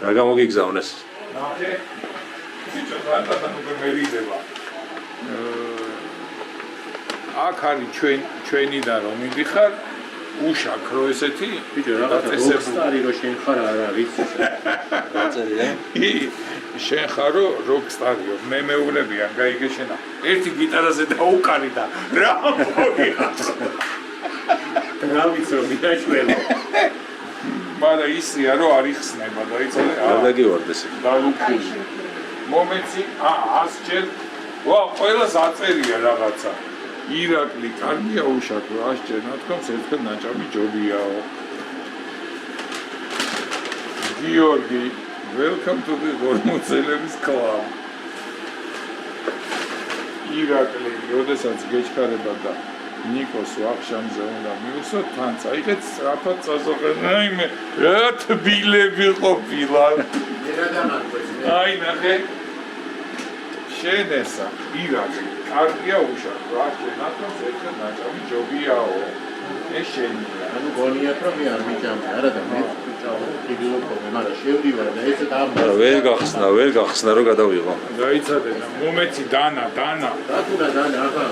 რა გამოგიგზავნეს? ნახე. ისიც რატომ მერიდება. აქ არის ჩვენიდან რომ მიდიხარ უშაქრო ესეთი ბიჭო რაღაცა როკსტარი რო შენ ხარ არა ვიცი დაწერია შენ ხარო როკსტარიო მე მეუბნებიან გაიგე შენა ერთი გიტარაზე დაუკარი და რა მოგია რა ვიცი რომ მიდაშველო მაგრამ ისია რომ არ იხსნება და იცოდე რა დაგივარდეს დალუქული მომენტი ასჯერ ვა ყველას აწერია რაღაცა ირაკლი კარგია უშაქრო ასჯერ ნათქვამს ერთხელ ნაჭამი ჯობიაო გიორგი welcome to the Gormutzelების club ირაკლი როდესაც გეჩქარება და ნიკოს ვახშამზე უნდა მიუსო თან წაიღეთ სწრაფად წაზოღენ აიმე რა თბილები ყოფილა აი ნახე შენ ესა ირაკლი კარგია უშაქრო ასჯერ ნათქვამს ერთხელ ნაჭამი ჯობიაო ეს შენია ანუ გონიათ რომ მე არ მიჭამდი არა და მე ვიგლობ მაგრამ შევდივარ და ესე და ვერ გახსნა რომ გადავიღო გაიცადე მომეცი დანა რატურა დანა ახლა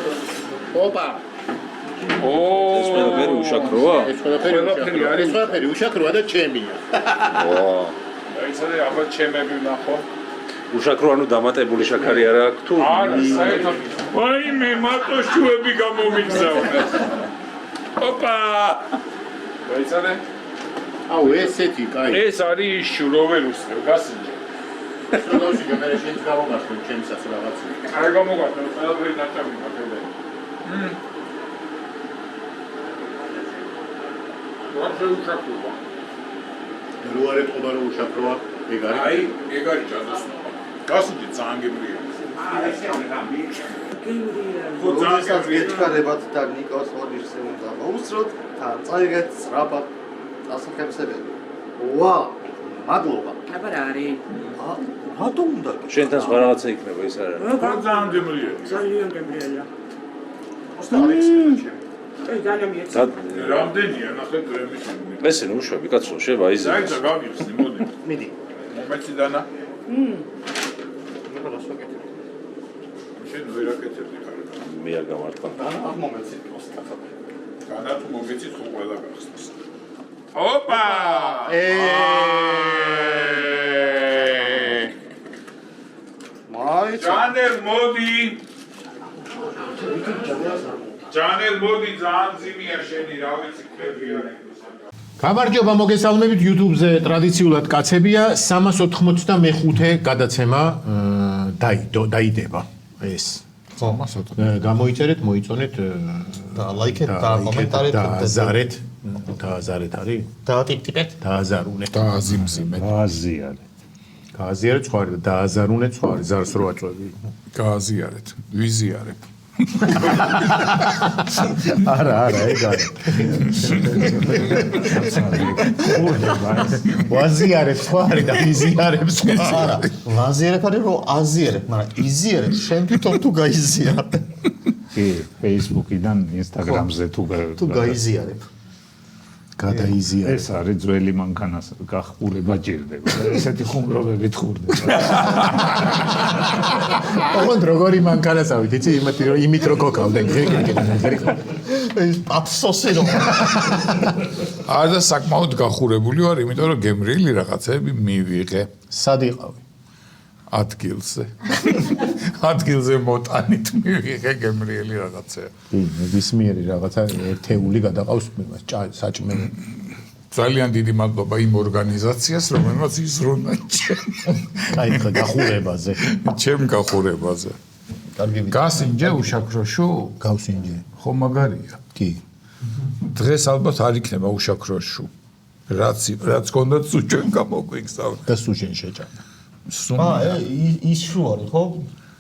ოპა ეს ყველაფერი უშაქროა ეს ყველაფერი უშაქროა და ჩემია ვა გაიცადე აბა ჩემები ვნახო უშაქრო ანუ დამატებული შაქარი არა აქვს თუ არა საერთოდ ვაიმე მატოშუები გამომიგზავნეს ოპა გაიცადე აუ ესეთი კაი ეს არის შუროვერუსი გასინჯე ეს რა დავშიგე მე შენს გამოგახსენ ჩემსაც რაღაც არ გამოგახსენ ყველაფერი ნაჭამი მაგდე რა შეუშაქროა რო არ ეთყობა რომ უშაქროა ეგ არის აი ეგ არის ჯადოსნობა გასინჯე ძალიან გემრიელი როდესაც გეჩქარებათ და ნიკოს ორიშზე უნდა მოუსწროთ თან წაიღეთ სწრაფად დასახელსებელი ვა მადლობა აბა რა არის რატომ უნდა შენთან სხვა რაღაცა იქნება ის არა ძალიან გემრიელი ძალიან გემრიელია ეს განამიეც რამდენია ნახე კრემი შემი ესე ნუ შვები კაცო შევა იზი საერთოდ გავიხსნი მოდი მიდი მომეცი დანა შენ ვერ აკეთებდი ხარ მე არ გამართლა ამ მომენტში პოსტატა განა თუ მომეცით ხო ყველა გახსნას ოპა მაი ჯანერ მოდი ძალიან ძიმია შენი რა ვიცი კვებია გამარჯობა მოგესალმებით YouTube-ზე ტრადიციულად კაცებია 385 გადაცემა დაიდება ეს ხო გამოიწერეთ მოიწონეთ და ლაიქეთ და კომენტარით და აზარეთ არის დაატიპტიპეთ დააზარუნეთ დააზიმზიმეთ გააზიარეთ სხვა და დააზარუნეთ სხვა ზარს რო აწვევი გააზიარეთ ვიზიარებ არა ეგ არის ვაზიარებ სხვა არის და ვიზიარებ სხვა არა ვაზიერებ არის რომ აზიერებ მაგრამ იზიერებ შენ თვითონ თუ გაიზიარებ კი Facebook-იდან Instagram-ზე თუ გაიზიარებ გადაიზიარებ ეს არის ძველი მანქანას გახურება ჭირდება ესეთი ხუმრობებით ხურდება ოღონდ როგორი მანქანასავით იცი იმით რო გოკავდნენ ეს აფსოსი რომ არა და საკმაოდ გახურებული ვარ იმიტომ რომ გემრიელი რაღაცები მივიღე სად იყავი ადგილზე მოტანით მივიღე გემრიელი რაღაცა კი ნებისმიერი რაღაცა ერთეული გადაყავს საჭმელი ძალიან დიდი მადლობა იმ ორგანიზაციას რომელმაც იზრუნა აი ხა გახურებაზე ჩემ გახურებაზე კარგი გასინჯე უშაქროშუ გავსინჯე ხო მაგარია კი დღეს ალბათ არ იქნება უშაქროშუ რაც კონდათ სუჩენ გამოგვიგზავნა და სუჩენ შეჭამა ის შუ არის ხო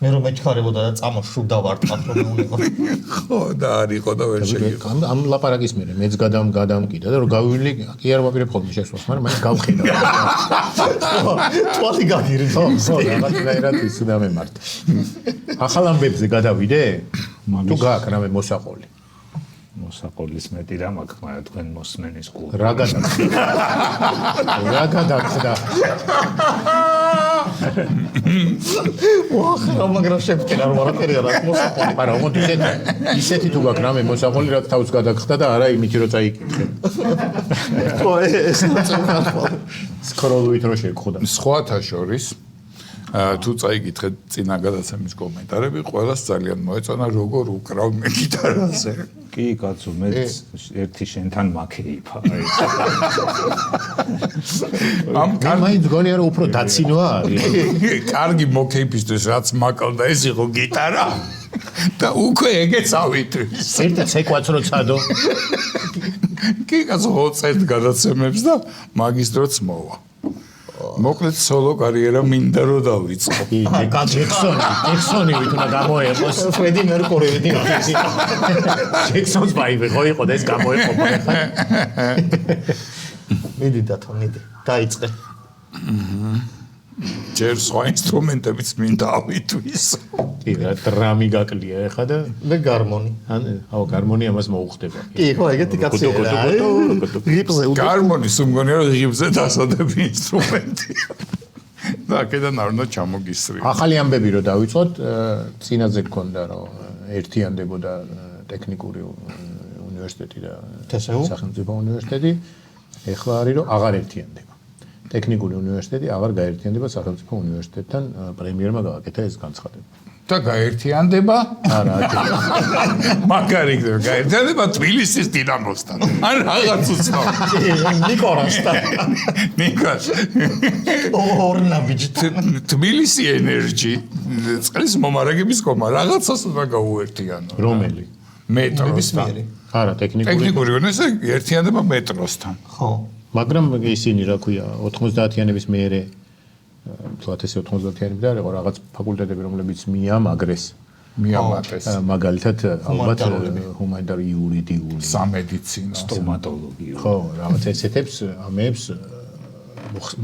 მე რომ მეჩქარებოდა და წამოშუ დავარტყავ რომ მეუნება ხო და არისო და ვერ შეგიყო ამ ლაპარაკის მერე მეც გადამკიდა და რომ გავივლი კი არ ვაპირებ ხოლმე შესვას მაგრამ მაინც გავხედავ თვალი გაგირი ხო რაღაცნაირად ის უნდა მემართ ახალ ამბებზე გადავიდე თუ გაქვს რამე მოსაყოლი მოსაყოლის მეტი რა მაქვს, მაგრამ თქვენ მოსმენის გულ. რა გადაწყდა. ვახ, მაგრამ შეფქენა რომ არაფერი არ აქვს მოსაყოლი. მაგრამ მოდი ისეთი თუ გაქვს რამე მოსაყოლი რაც თავს გადაგხდა და არა იმით რომ წაიკითხე. ხო, ეს ნაწილი. სკროლვით რო შეგხვდა. სხვათა შორის თუ წაიკითხეთ წინა გადაცემის კომენტარები, ყველას ძალიან მოეწონა როგორ უკრავ მე გიტარაზე. კი, კაცო, მე ერთი შენთან მაქეიფა. ამ მაინც გონია რომ უფრო დაცინვა არის. კარგი მოკეიფისთვის რაც მაკლდა ეს იყო გიტარა და უკვე ეგეც ავითვის. ერთ ცეკვაც რო წადო. კი, კაცო, წერთ გადაცემებს და მაგის დროც მოვა. მოკლედ სოლო კარიერა მინდა რომ დავიწყო. ჯექსონი ვით უნდა გამოეყოს. ფრედი მერკური ვიდი. ჯექსონს ვაიბე ხო იყო და ეს გამოეყობა. მიდი დათო, მიდი. დაიწყე. ჯერ სხვა ინსტრუმენტებიც მინდა ავითვის. კი რა დრამი გაკლია ეხა და გარმონი. აუ გარმონია მას მოუხდება. კი, ხო, ეგეთი კაცია. რიპზე გარმონის უმგონია რომ ღიბზე დასადები ინსტრუმენტია. და აქედან არ უნდა ჩამოგისწრიო. ახალი ამბები რო დავიწყოთ, წინაზე გქონდა რომ ერთიანდებოდა ტექნიკური უნივერსიტეტი და სახელმწიფო უნივერსიტეტი, ეხლა არის რომ აღარ ერთიანდება. ტექნიკური უნივერსიტეტი აღარ გაერთიანდება სახელმწიფო უნივერსიტეტთან, პრემიერმა გააკეთა ეს განცხადება. და გაერთიანდება? არა, მაგარი იქნება, გაერთიანდება თბილისის დინამოსთან. ან რაღაც უცნაური. ნიკორასთან. ნიკოს. ორნაბიჯი. თბილისი ენერჯი, წყლის მომარაგების კომა, რაღაცას უნდა გაუერთიანო. რომელი? მეტროსთან. არა, ტექნიკური უნივერსიტეტი ერთიანდება მეტროსთან. ხო. მაგრამ ისინი რა ქვია 90-იანების მერე თლათ ესე 90-იანები და იყო რაღაც ფაკულტეტები რომლებიც მიამაგრეს მაგალითად ალბათ ჰუმანიტარული იურიდიული სამედიცინო სტომატოლოგია ხო რაღაც ესეთებს ამებს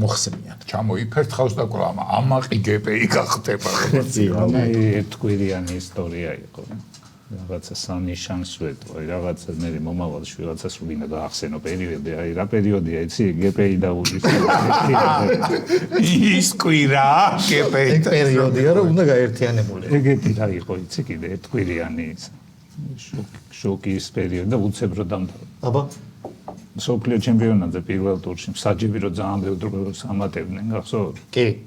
მოხსნიან ჩამოიფერთ ხავს და კვლავ ამაყი გპი გახდება როგორც ერთკვირიანი ისტორია იყო რაღაცა სამი შანსვეტო, რაღაცა მე მომავალში რაღაცას უნდა გაახსენო პერიოდი, რა პერიოდია, იცი, გპი და ის კვირა, გპი პერიოდია, რომ უნდა გაერთიანებული. ეგეთი რა იყო, იცი, კიდე ერთკვირიანი შოკის პერიოდი და უცებ რო დამთავრდა. აბა სოფლიო ჩემპიონატზე პირველ ტურში მსაჯები რო ძალიან ბევრ დროს ამატებდნენ, გახსოვთ? კი.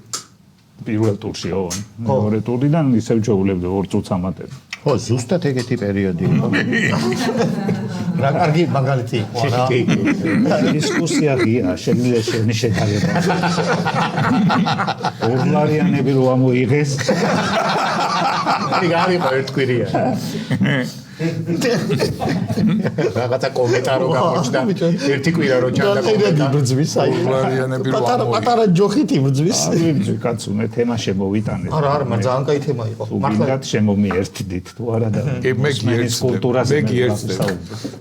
პირველ ტურში ო, მეორე ტურიდან ისევ ჩაულებდა 2 წუთს ამატებდნენ. ხო, ზუსტად ეგეთი პერიოდი იყო. რა კარგი მაგალითი იყო რა. დისკუსია ღია, შეგვიძლია შენი შეთანხმება. ორლარიანები რო ამოიღეს. გარიყო ერთკვირია. რაღაცა კომენტარო გამოჩნდა. ერთი კვირა რო ჩანდა კომენტარი. იბრძვის აი. ორლარიანები რო პატარა ჯოხით იბრძვის. აი, კაცო, მე თემა შემოვიტანე. არა, მაგრამ ძალიან კაი თემა იყო. მართლა შემომიერთდით თუ არა და მე გიერთდებ.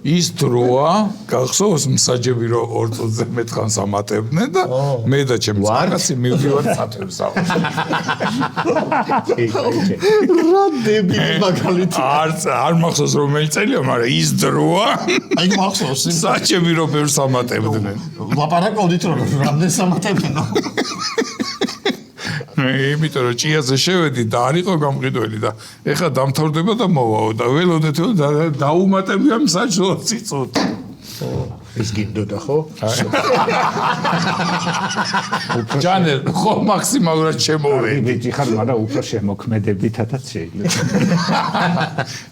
ის დროა, გახსოვს მსაჯები რო 2 წუთზე მეტხანს ამატებდნენ და მე და ჩემი ძაღლი მივდივართ სათვებს ავარ. რა დებილი მაგალითი. არ მახსოვს რომელი წელია, მაგრამ ის დროა. აი მახსოვს. საჭები რო ბევრს ამატებდნენ. ლაპარაკობდით რომ რამდენს ამატებდნენ. იმიტომ რომ ჭიაზე შევედი და არ იყო გამყიდველი და ეხა დამთავრდება და მოვაო და ველოდეთ დაუმატებია მსაჯლო წიწუთ. ეს გინდოდა ხო? ჯანელ ხო მაქსიმალურად შემოვედი. ბიჭი ხარ, მაგრამ უფრო შემოქმედებითაც შეიძლება.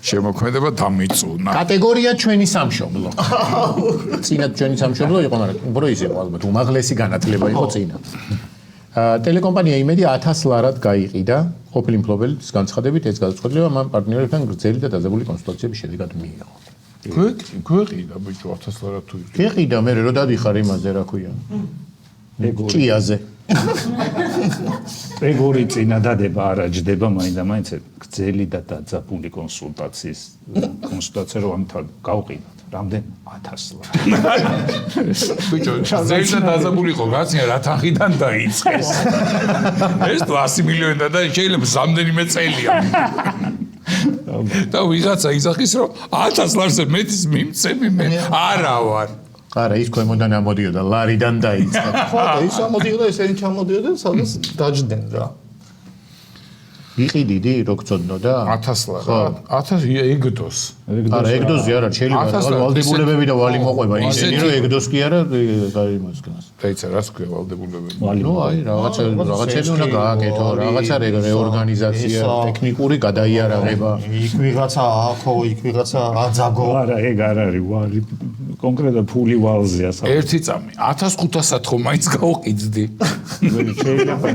შემოქმედება დამიწუნა. კატეგორია ჩვენი სამშობლო. წინათ ჩვენი სამშობლო იყო, მაგრამ უფრო ის იყო ალბათ უმაღლესი განათლება იყო წინა. ტელეკომპანია იმედი 1000 ლარად გაიყიდა ყოფილი მფლობელის განცხადებით ეს გადაწყვეტილება მან პარტნიორებთან გრძელი და დაძაბული კონსულტაციების შედეგად მიიღო. გვეყიდა ბიჭო 1000 ლარად თუ იყო. გიყიდა მე რო დადიხარ იმაზე რა ქვია. ჭიაზე. ეგორი წინა დადება არა ჯდება მაინდა-მაინც გრძელი და დაძაბული კონსულტაცია რო ამთან გავყიდათ. რამდენ 1000 ლარი. ბიჭო, გრძელი და დაძაბული იყო გაცია რა თანხიდან დაიწყეს. ეს 100 მილიონი და შეიძლება რამდენიმე წელია. და ვიღაცა ისახის რომ 1000 ლარზე მეტის მიმცემი მე არა ვარ. არა, ის ქვემოდან ამოდიოდა, ლარიდან დაიწყო. ხო, და ის ამოდიოდა, ესენი ჩამოდიოდა, სადაც დაჯდნენ რა. იყიდიდი, რო გწოდნოდა? 1000 ლარი. 1000 ეგდოს. არა, ეგდოსი არა, შეიძლება ვალდებულებები და ვალი მოყვება ისინი, რომ ეგდოს კი არა, იმასკნას. დაიცა რას ქვია ვალდებულებები. ნუ აი, რაღაცები უნდა გააკეთო, რაღაცა რეორგანიზაცია, ტექნიკური გადაიარაღება. იქ ვიღაცა ახო, იქ ვიღაცა აძაგო. არა, ეგ არ არის ვალი. კონკრეტულად ფული ვალზეა. ერთი წამი 1500-ად ხომ მაინც გავყიძდი. შეიძლება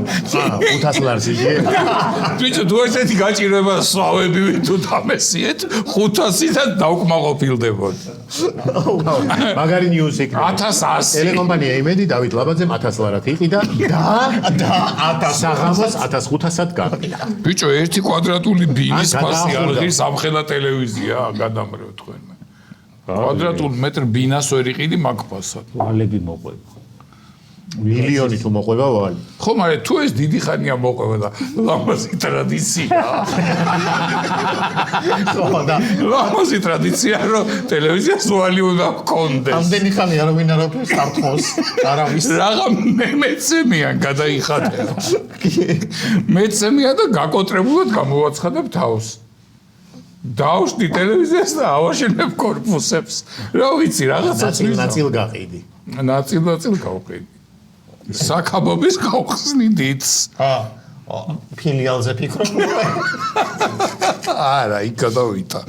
500 ლარს იგე. ბიჭო, თუ ესეთი გაჭირვება სვავები თუ დამესიეთ 500 და დავკმაყოფილდებოდ. მაგარი ნიუსი იქნება. 1100. ტელეკომპანია იმედი დავით ლაბაძემ 1000 ლარად იყიდა და 1000 საღამოს 1500-ად გაყიდა. ბიჭო, ერთი კვადრატული ბინის ფასი არის ამხელა ტელევიზია, გადამრევ თქვენ. კვადრატულ მეტრ ბინას ვერ იყიდი მაგ ფასად. ვალები მოყვება. მილიონი თუ მოყვება ვალი. ხო, მაგრამ თუ ეს დიდი ხანია მოყვება და ლამაზი ტრადიცია. ხო და ლამაზი ტრადიცია, რომ ტელევიზიას ვალი უნდა ჰქონდეს. ამდენი ხანია რომ ვინ არაფერს არტყოს, არავის. რაღა მეცემიან გადაიხატე. მეცემია და გაკოტრებულად გამოვაცხადებ თავს. დავშდი ტელევიზიას და ავაშენებ კორპუსებს. რა ვიცი, რაღაცა ნაწილ გაყიდი. ნაწილ გავყიდი. საკაბობის გავხსნი დიც. ფილიალზე ფიქრობ? არა, იქ გადავიდა.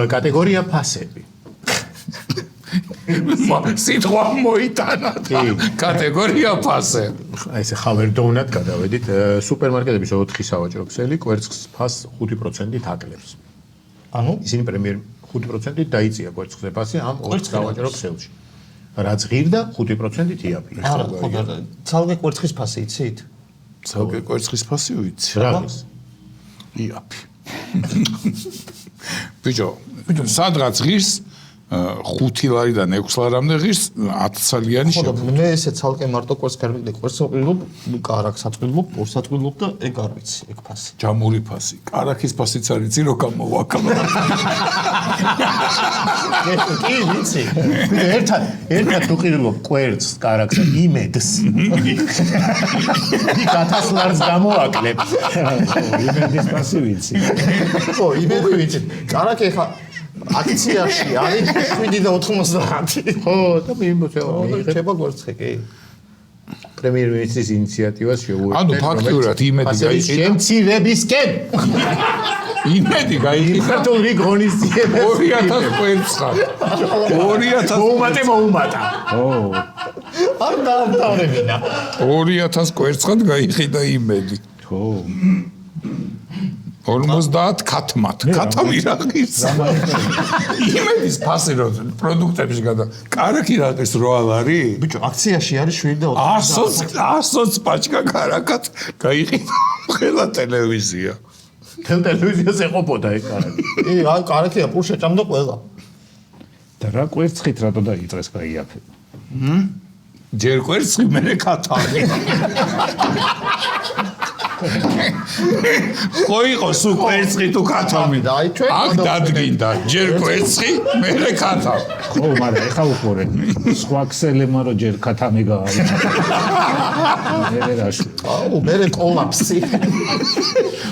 კატეგორია ფასები. სიტყვა მოიტანა. კატეგორია ფასები. აი ესე ხავერდოვნად გადავედით. სუპერმარკეტების 4 სავაჭრო ქსელი კვერცხს ფასს 5%-ით აკლებს. ანუ ისინი პრემიერ 5%-ით დაიწია კვერცხზე ფასი ამ 4 სავაჭრო ქსელში. რაც ღირდა 5%-ით იაფია. არა, ხო და ცალკე კვერცხის ფასი იცით? ცალკე კვერცხის ფასი ვიცი. რა ის? იაფი. ბიჭო, სადღაც ღირს 5 ლარიდან 6 ლარამდე ღირს 10 ცალიანი ხო და შეგვიძლია. მე ესე ცალკე მარტო კვერცხერბილი კვერცხობილობ, კარაქს აწვილობ, ორს აწვილობ და ეგ არ ვიცი, ეგ ფასი. ჯამური ფასი. კარაქის ფასიც არ იცი რო გამოვაკლა. კი, ვიცი. ერთად უყირულობ კვერცხს, კარაქს და იმედს. იქ 1000 ლარს გამოვაკლებ. იმედის ფასი ვიცი. ხო, იმედი ვიცი. კარაქი ხა აქციაში არის 7 და 90. ხო, და მიიღებ შეება კვერცხი, კი. პრემიერ-მინისტრის ინიციატივას შეუერთდა. ანუ ფაქტიურად იმედი გაიყიდა. შემცირებისკენ. იმედი გაიყიდა. ქართული ღონისძიება 2000 კვერცხად. 2000 მოუმატა. ო, არ დაამთავრებინა. 2000 კვერცხად გაიყიდა იმედი. ხო. 50 ქათმად. ქათამი რა ღირს. იმედის ფასი რო პროდუქტებში გადა. კარაქი რა ღირს 8 ლარი? ბიჭო, აქციაში არის 7 და 100 პაჩკა კარაკად გაიყიდა ყველა ტელევიზია. ტელევიზიას ეყოფოდა ეგ კარაქი. კი, აი კარაქია პურ შეჭამდა ყველა. და რა კვერცხით რატო დაიწყეს გაიაფება? ჯერ კვერცხი მერე ქათამი. ხო იყო სულ კვერცხი თუ ქათამი. აი ჩვენ აქ დადგინდა ჯერ კვერცხი მერე ქათამი. ხო, მაგრამ ეხა უყურე. სხვა ქსელებმა რო ჯერ ქათამი გააიცა. მე რაში. აუ, მე კოლაფსი.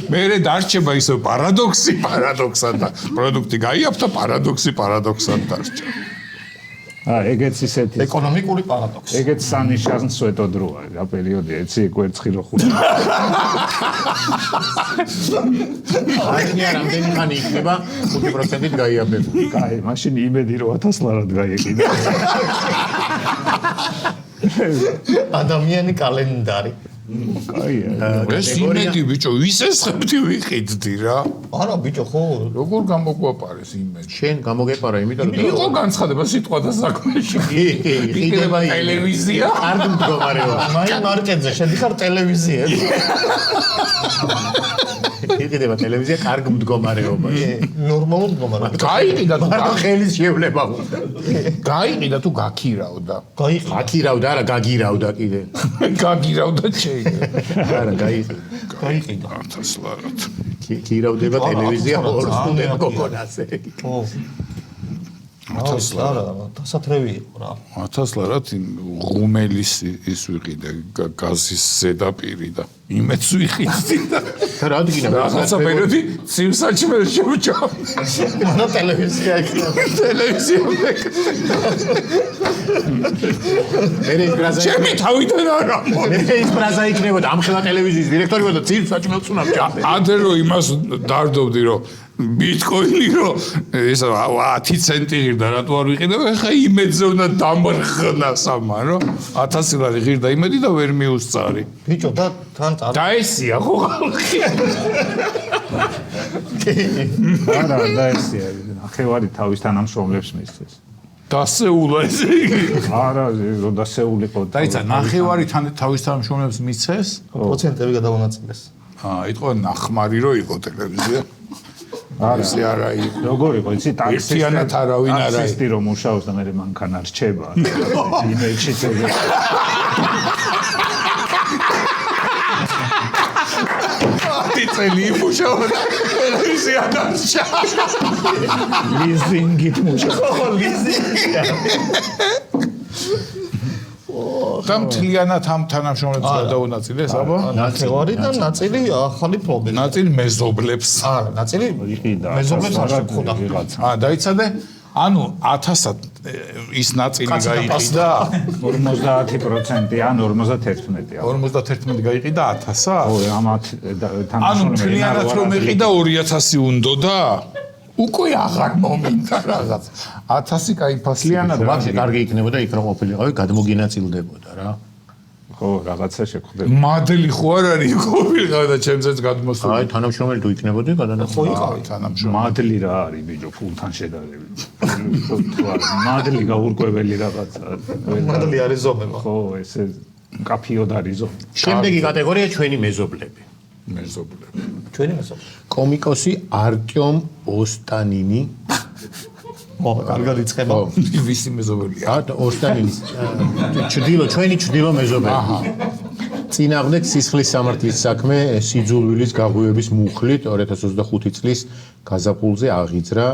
მერე დარჩება ისო პარადოქსად და პროდუქტი გაიაფთა პარადოქსად დარჩა. ეგეც ისეთი ეკონომიკური პარადოქსი. ეგეც სანიშანსვეტო დროა რა პერიოდი ეცი კვერცხი რო ხუთ. არნია რამდენი ხანი იქნება 5%-ით გაიაფება. კაი, მაშინ იმედი რომ 1000 ლარად გაიყიდა. ადამიანი კალენდარი. კაია. ეს იმედი ბიჭო, ვისესხებდი ვიყიდდი რა. არა ბიჭო, ხო, როგორ გამოგვაპარეს იმედი? შენ გამოგეპარა, იმიტომ რომ იყო განცხადება სიტყვათა საქმეში. იყიდება ტელევიზია. არ მდგომარეობა. მაინ მარკეტზე შედიხარ ტელევიზიაზე. იყიდება ტელევიზია კარგ მდგომარეობაში. ნორმალურ მდგომარეობაში. გაიყიდა თუ მარტო ხელის შევლება უნდა. გაიყიდა თუ გაქირავდა. გაიყიდა. აკირავდა, არა გაგირავდა კიდე. გაგირავდა შეიძლება. არა, გაიყიდა. გაიყიდა. 1000 ლარად. ქირავდება ტელევიზია ორსუნებ გოგონაზე. ო. 1000 ლარა, დასათრევი იყო რა. 1000 ლარად ღუმელის ის ვიყიდე გაზის ზედაპირი და იმედს ვიყიდე და რა დგინა რაღაცა პერიოდი ცივსაჭმელს შევჭამ. მანო ტელევიზია იქნება. ტელევიზია მე ის ბრაზა ჩემი თავიდან არა. მე ის ბრაზა იქნებოდა ამხელა ტელევიზიის დირექტორი და ცივსაჭმელს უნდა ვჭამე. ადრე რომ იმას დარდობდი რომ ბიტკოინი რომ ეს 10 ცენტი ღირდა რატო არ ვიყიდებ ეხა იმედზე უნდა დამრხნა სამა რომ 1000 ლარი ღირდა იმედი და ვერ მიუსწარი ბიჭო და თან წარ დაესია ხო ხალხი არა დაესია ნახევარი თავის თანამშრომლებს მისცეს დასეულა ესე იგი არა რომ დასეულიყო დაიცა ნახევარი თავის თანამშრომლებს მისცეს პროცენტები გადავანაწილეს იტყვა ნახმარი რო იყო ტელევიზია ესე არა იყო როგორ იყო იცი ერთიანად არავინ არა ტაქსისტი რომ მუშაობს და მე მანქანა რჩება იმეჩი წელი წელი იმუშავა ტელევიზია დარჩა ლიზინგით მუშაობა ლიზინგია და მთლიანად ამ თანამშრომლებს გადაუნაწილეს აბა ნახევარი და ნაწილი ახალი პრობლემა ნაწილი მეზობლებს არა ნაწილი იყიდა მეზობლებს არ შეგხვდა დაიცადე ანუ 1000-ად ის ნაწილი გაიყიდა 50% ან 51 51 გაიყიდა 1000-ად ო ამათ ანუ მთლიანად რომ ეყიდა 2000 უნდოდა უკვე აღარ მომინდა რაღაც 1000 კაი ფასი მთლიანად ვაფშე კარგი იქნებოდა იქ რომ ყოფილიყავი გადმოგინაწილდებოდა რა ხო რაღაცა შეგხვდება მადლი ხო არ არის ყოფილიყავი და ჩემზეც გადმოსული აი თანამშრომელი თუ იქნებოდი ხო იყავი თანამშრომელი მადლი რა არის ბიჭო ფულთან შედარებით მადლი გაურკვეველი რაღაცა მადლი არის ზომება ხო ესე კაფიოდ არის ზომი შემდეგი კატეგორია ჩვენი მეზობლები მეზობლები ჩვენი მეზობლები კომიკოსი არტიომ ოსტანინი ო კარგად იწება ვისი მეზობელია ოსტანინის ჩვენი ჩრდილო მეზობელი აჰა წინააღმდეგ სისხლის სამართლის საქმე სიძულვილის გაღვივების მუხლით 2025 წლის გაზაფხულზე აღიძრა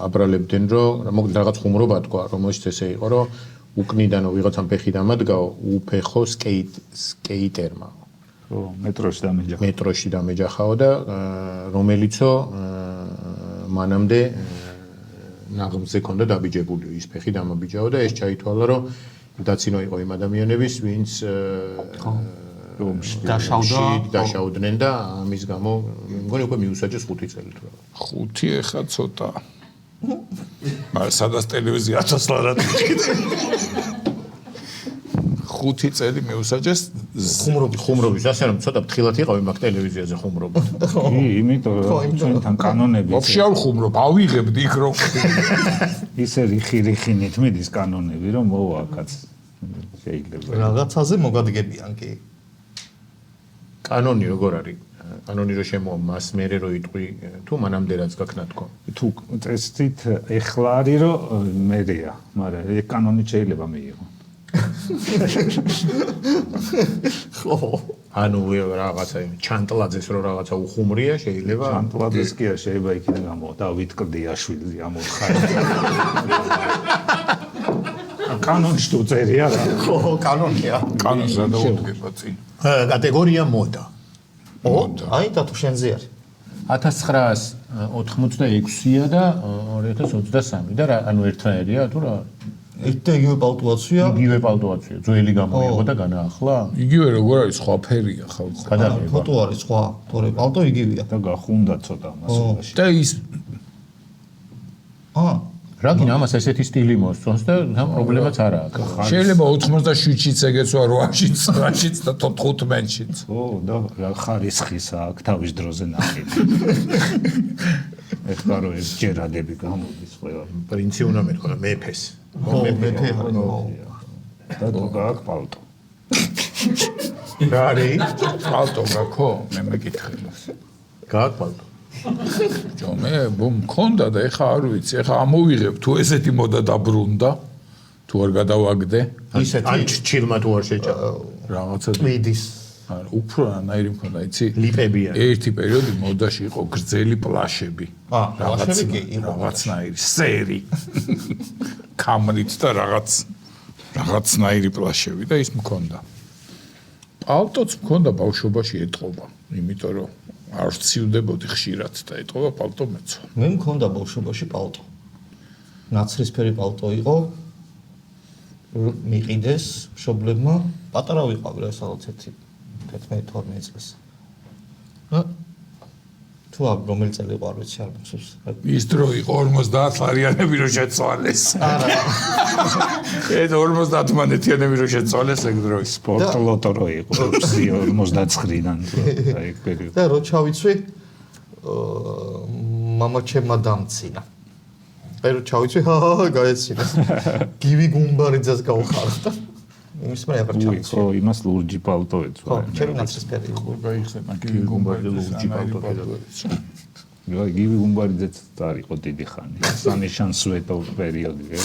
აბრალებდნენ რომ მოკლედ რაღაც ხუმრობა თქვა რომელშიც ესე იყო რომ უკნიდან ვიღაცამ ფეხი დამადგაო უფეხო სკეიტერმა ხო მეტროში დამეჯახაო და რომელიცო მანამდე ნაღმზე ქონდა დაბიჯებული ის ფეხი დამაბიჯაო და ეს ჩაითვალა რომ დაცინო იყო იმ ადამიანების ვინც დაშავდნენ და ამის გამო მგონი უკვე მიუსაჯეს 5 წელი თუ 5 ეხა ცოტა მაგრამ სადაც ტელევიზია 1000 ლარად 5 წელი მიუსაჯეს ხუმრობის ასე რომ ცოტა ფრთხილად იყავი მაგ ტელევიზიაზე ხუმრობა იმიტომ რომ ჩვენთან კანონები ვაფშე არ ხუმრობ ავიღებდი იქ რომ ისე რიხინით მიდის კანონები რომ მოვა კაც შეიძლება რაღაცაზე მოგადგებიან კი კანონი როგორ არის კანონი რო შემოვა მას მერე რო იტყვი თუ მანამდე რაც გაქნა თქო თუ წესით ეხლა არის რომ მერეა მაგრამ ეს კანონი შეიძლება მიიღო ხო ანუ რაღაცა ჩანტლაძეს რო რაღაცა უხუმრია შეიძლება ჩანტლაძეს კი შეიძლება იქიდან გამოვა დავით კლდიაშვილი ამოთხარ კანონში თუ წერია რა ხო კანონია კანონს რა დაუდგება წინ კატეგორია მოდა აი და თუ შენზე არის 1986-ია და 2023 და ანუ ერთნაირია თუ რა იგივე პალტუაცია ძველი გამოიღო და განაახლა იგივე როგორ არის სხვა ფერია ხალხო ფოტო არის სხვა თორე პალტო იგივეა და გახუნდა ცოტა მასობაში და ის რა გინდა ამას ესეთი სტილი მოსწონს და პრობლემაც არ აქვს შეიძლება 87-შიც ეგეც ვარ 8-შიც 9-შიც და 15-შიც ო და რა ხარისხის აქვს თავის დროზე ნახე ეხლა რო ეს ჯერადები გამოდის ყველა პრინცი უნდა მეთქვა მეფეს მეფე არის და თუ გააქვს პალტო რა არის პალტო გაქო მე მეკითხები გააქვს პალტო ჯო მე მქონდა და ეხა არ ვიცი ეხა ამოვიღებ თუ ესეთი მოდა დაბრუნდა თუ არ გადავაგდე ისეთი ან ჩილმა თუ არ შეჭა რაღაცა ტვიდის არა, უფრო რანაირი მქონდა, იცი? ლიპები არის. ერთი პერიოდი მოდაში იყო გრძელი პლაშები. პლაშები კი იყო. რაღაცნაირი სერი. კამრით და რაღაცნაირი პლაშები და ის მქონდა. პალტოც მქონდა ბავშვობაში ეტყობა, იმიტომ რომ არ ვცივდებოდი ხშირად და ეტყობა პალტო მეცო. მე მქონდა ბავშვობაში პალტო. ნაცრისფერი პალტო იყო. მიყიდეს მშობლებმა, პატარა ვიყავი რა სადაც 11-12 წლის. თუ რომელი წელი იყო არ ვიცი არ მახსოვს. ის დრო იყო 50 ლარიანები რომ შეცვალეს. არა. ეს 50 მანეთიანები რომ შეცვალეს ეგ დრო ის. სპორტ ლოტო რო იყო 59-დან აი ეგ პერიოდი. და რო ჩავიცვი მამა ჩემმა დამცინა. აი რო ჩავიცვი გაეცინა. გივი გუმბარიძეს გავხარდა. იმის მე აღარ ჩავიცვი. ხო, იმას ლურჯი პალტო ეცვა. ხო, ჩემი ნაცრისფერი იყო. გაიხსნა გივი გუმბარიძე ლურჯი პალტო. გივი გუმბარიძეც არისო დიდი ხანი. სანიშან სვეტო პერიოდი ეგ.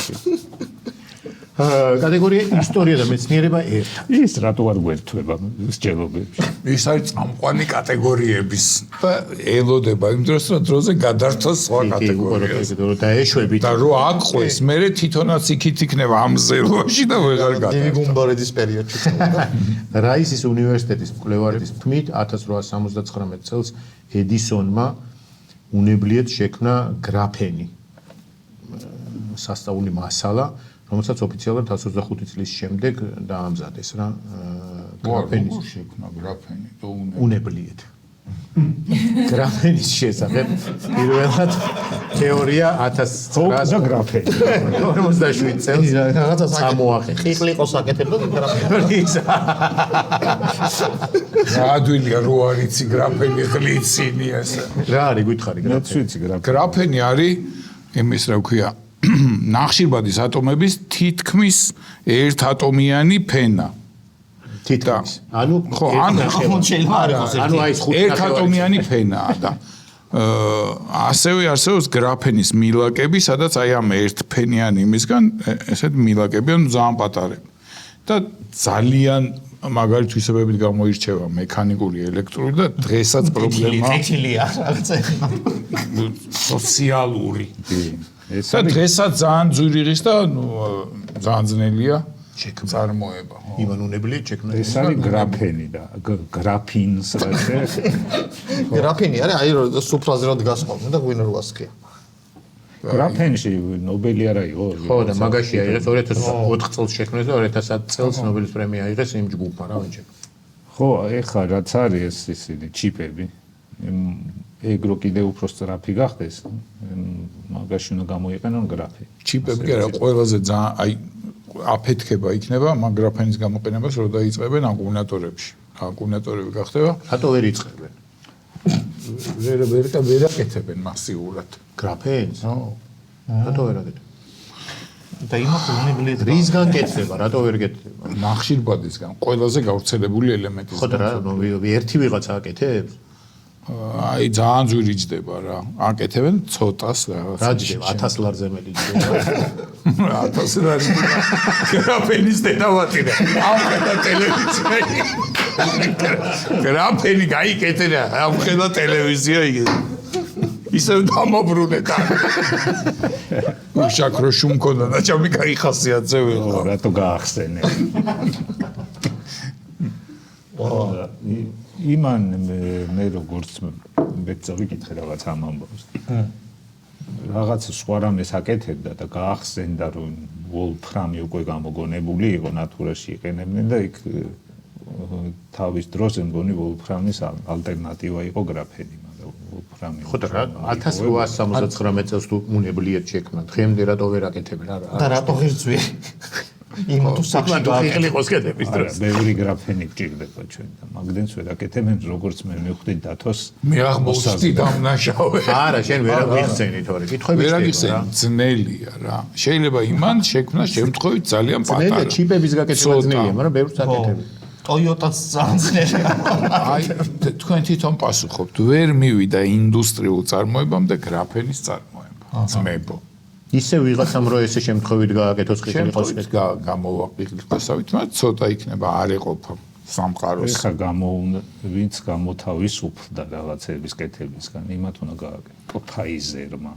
კატეგორია ისტორია და მეცნიერება ერთად. ის რატო არ გვერთვება მსჯელობებში? ის არის წამყვანი კატეგორიების და ელოდება იმ დროს რომ დროზე გადართოს სხვა კატეგორიას. და ეშვებით და რო აყყვეს, მე თვითონაც იქით იქნება ამ ზელოში და ვეღარ გივი გადართოს. გუმბარიძის პერიოდში წავიდა. რაისის უნივერსიტეტის მკვლევარის თქმით 1879 წელს ედისონმა უნებლიეთ შექმნა გრაფენი სასწაული მასალა, რომელსაც ოფიციალურად 125 წლის შემდეგ დაამზადეს რა გრაფენის შექმნა გრაფენი და უნებლიეთ გრაფენის შესახებ პირველად თეორია 1900 გრაფენი 47 წელს რაღაცა წამოახერხეს. ყიყლიყოს აკეთებდა გრაფენი. რა ადვილია რო არიცი გრაფენი ღლიცინი ესე. რა არის გითხარი გრაფენი? მეცვიცი გრაფენი. გრაფენი არის იმის რა ვქია ნახშირბადის ატომების თითქმის ერთატომიანი ფენა. თითქმის. ანუ ხო, ანუ შეიძლება არ იყოს ანუ აი ეს ხუთი ერთატომიანი ფენაა და ასევე არსებობს გრაფენის მილაკები, სადაც აი ამ ერთფენიანი იმისგან ესეთ მილაკები ან ძალიან პატარები. და ძალიან მაგარი თვისებებით გამოირჩევა მექანიკური, ელექტრული და დღესაც პრობლემაა ექილია რაღაცა. სოციალური. ეს და დღესაც ძალიან ძვირიღის და ძალიან ძნელია წარმოება. ივან უნებლიეთ შექმნა. ეს არის გრაფენი და გრაფინს რა გრაფენი არის აი რომ სუფრაზე რა დგას ხოლმე და ღვინო როას ხია. გრაფენში ნობელი არა იყო? ხო და მაგაში აიღეს 2004 წელს შექმნეს და 2010 წელს ნობელის პრემია აიღეს იმ ჯგუფმა რა ვინჩება. ხო, ეხლა რაც არის ეს ისინი ჩიპები. ეგ რო კიდე უფრო სწრაფი გახდეს, მაგაში უნდა გამოიყენონ გრაფენი. ჩიპები კი არა, ყველაზე ძალიან აი აფეთქება იქნება მაგ გრაფენის გამოყენებას, რო დაიწყებენ აკუმულატორებში. აკუმულატორები გახდება, რატო ვერ იწყებენ? ვერ აკეთებენ მასიურად. გრაფენს? რატო ვერ აკეთებენ? და იმათ უნებლიეთ რისგან კეთდება? რატო ვერ კეთდება? ნახშირბადისგან ყველაზე გავრცელებული ელემენტის. ხო და რა, ერთი ვიღაცა აკეთებს? აი ძალიან ძვირი ჯდება რა. აკეთებენ ცოტას რაღაც. რა ჯდება 1000 ლარზე მეტი ჯდება. 1000 ლარი. გრაფენის დედავატირა. ამხელა ტელევიზია. გრაფენი გაიკეთე რა. ამხელა ტელევიზია იგი. ისევ დამობრუნე და. უშაქრო შუმქონდა და ჩემი კაი ხასიათზე ვიყო. რატო გაახსენე? იმან მე როგორც მეცო ვიკითხე რაღაც ამ ამბავს. რაღაც სხვა რამეს აკეთებდა და გაახსენდა რომ ვოლფრამი უკვე გამოგონებული იყო ნატურაში იყენებდნენ და იქ თავის დროზე მგონი ვოლფრამის ალტერნატივა იყო გრაფენი, მაგრამ ვოლფრამი ხო და რა 1879 წელს თუ უნებლიეთ შექმნა. დღემდე რატო ვერ აკეთებენ? და რატო ღირწვი? იმ თუ საქმე გაიყლიყოს კეთების არა, ბევრი გრაფენი გჭირდება ჩვენ და მაგდენს ვერ აკეთებენ, როგორც მე მივხვდი დათოს. მე აღმოჩნდი დამნაშავე. არა, შენ ვერ აღიხსენე თორე. კითხვები ვერ ჩდება რა. აღიხსენე, ძნელია რა. შეიძლება იმან შექმნა შემთხვევით ძალიან ძნელია პატარა. ჩიპების გაკეთება ძნელია, მაგრამ ბევრს აკეთებენ. ტოიოტაც ძანძნელია. აი თქვენ თვითონ პასუხობთ, ვერ მივიდა ინდუსტრიულ წარმოებამდე გრაფენის წარმოება. ძმებო. ისე ვიღაცამ რო ესე შემთხვევით გააკეთოს ყიყლიყოს შემთხვევით გამოვაყიყლიყოსავით, მაგრამ ცოტა იქნება არ ეყოფა სამყაროს. ეხა ვინც გამოთავისუფლდა რაღაცების კეთებისგან, იმათ უნდა გააკეთო Pfizer-მა,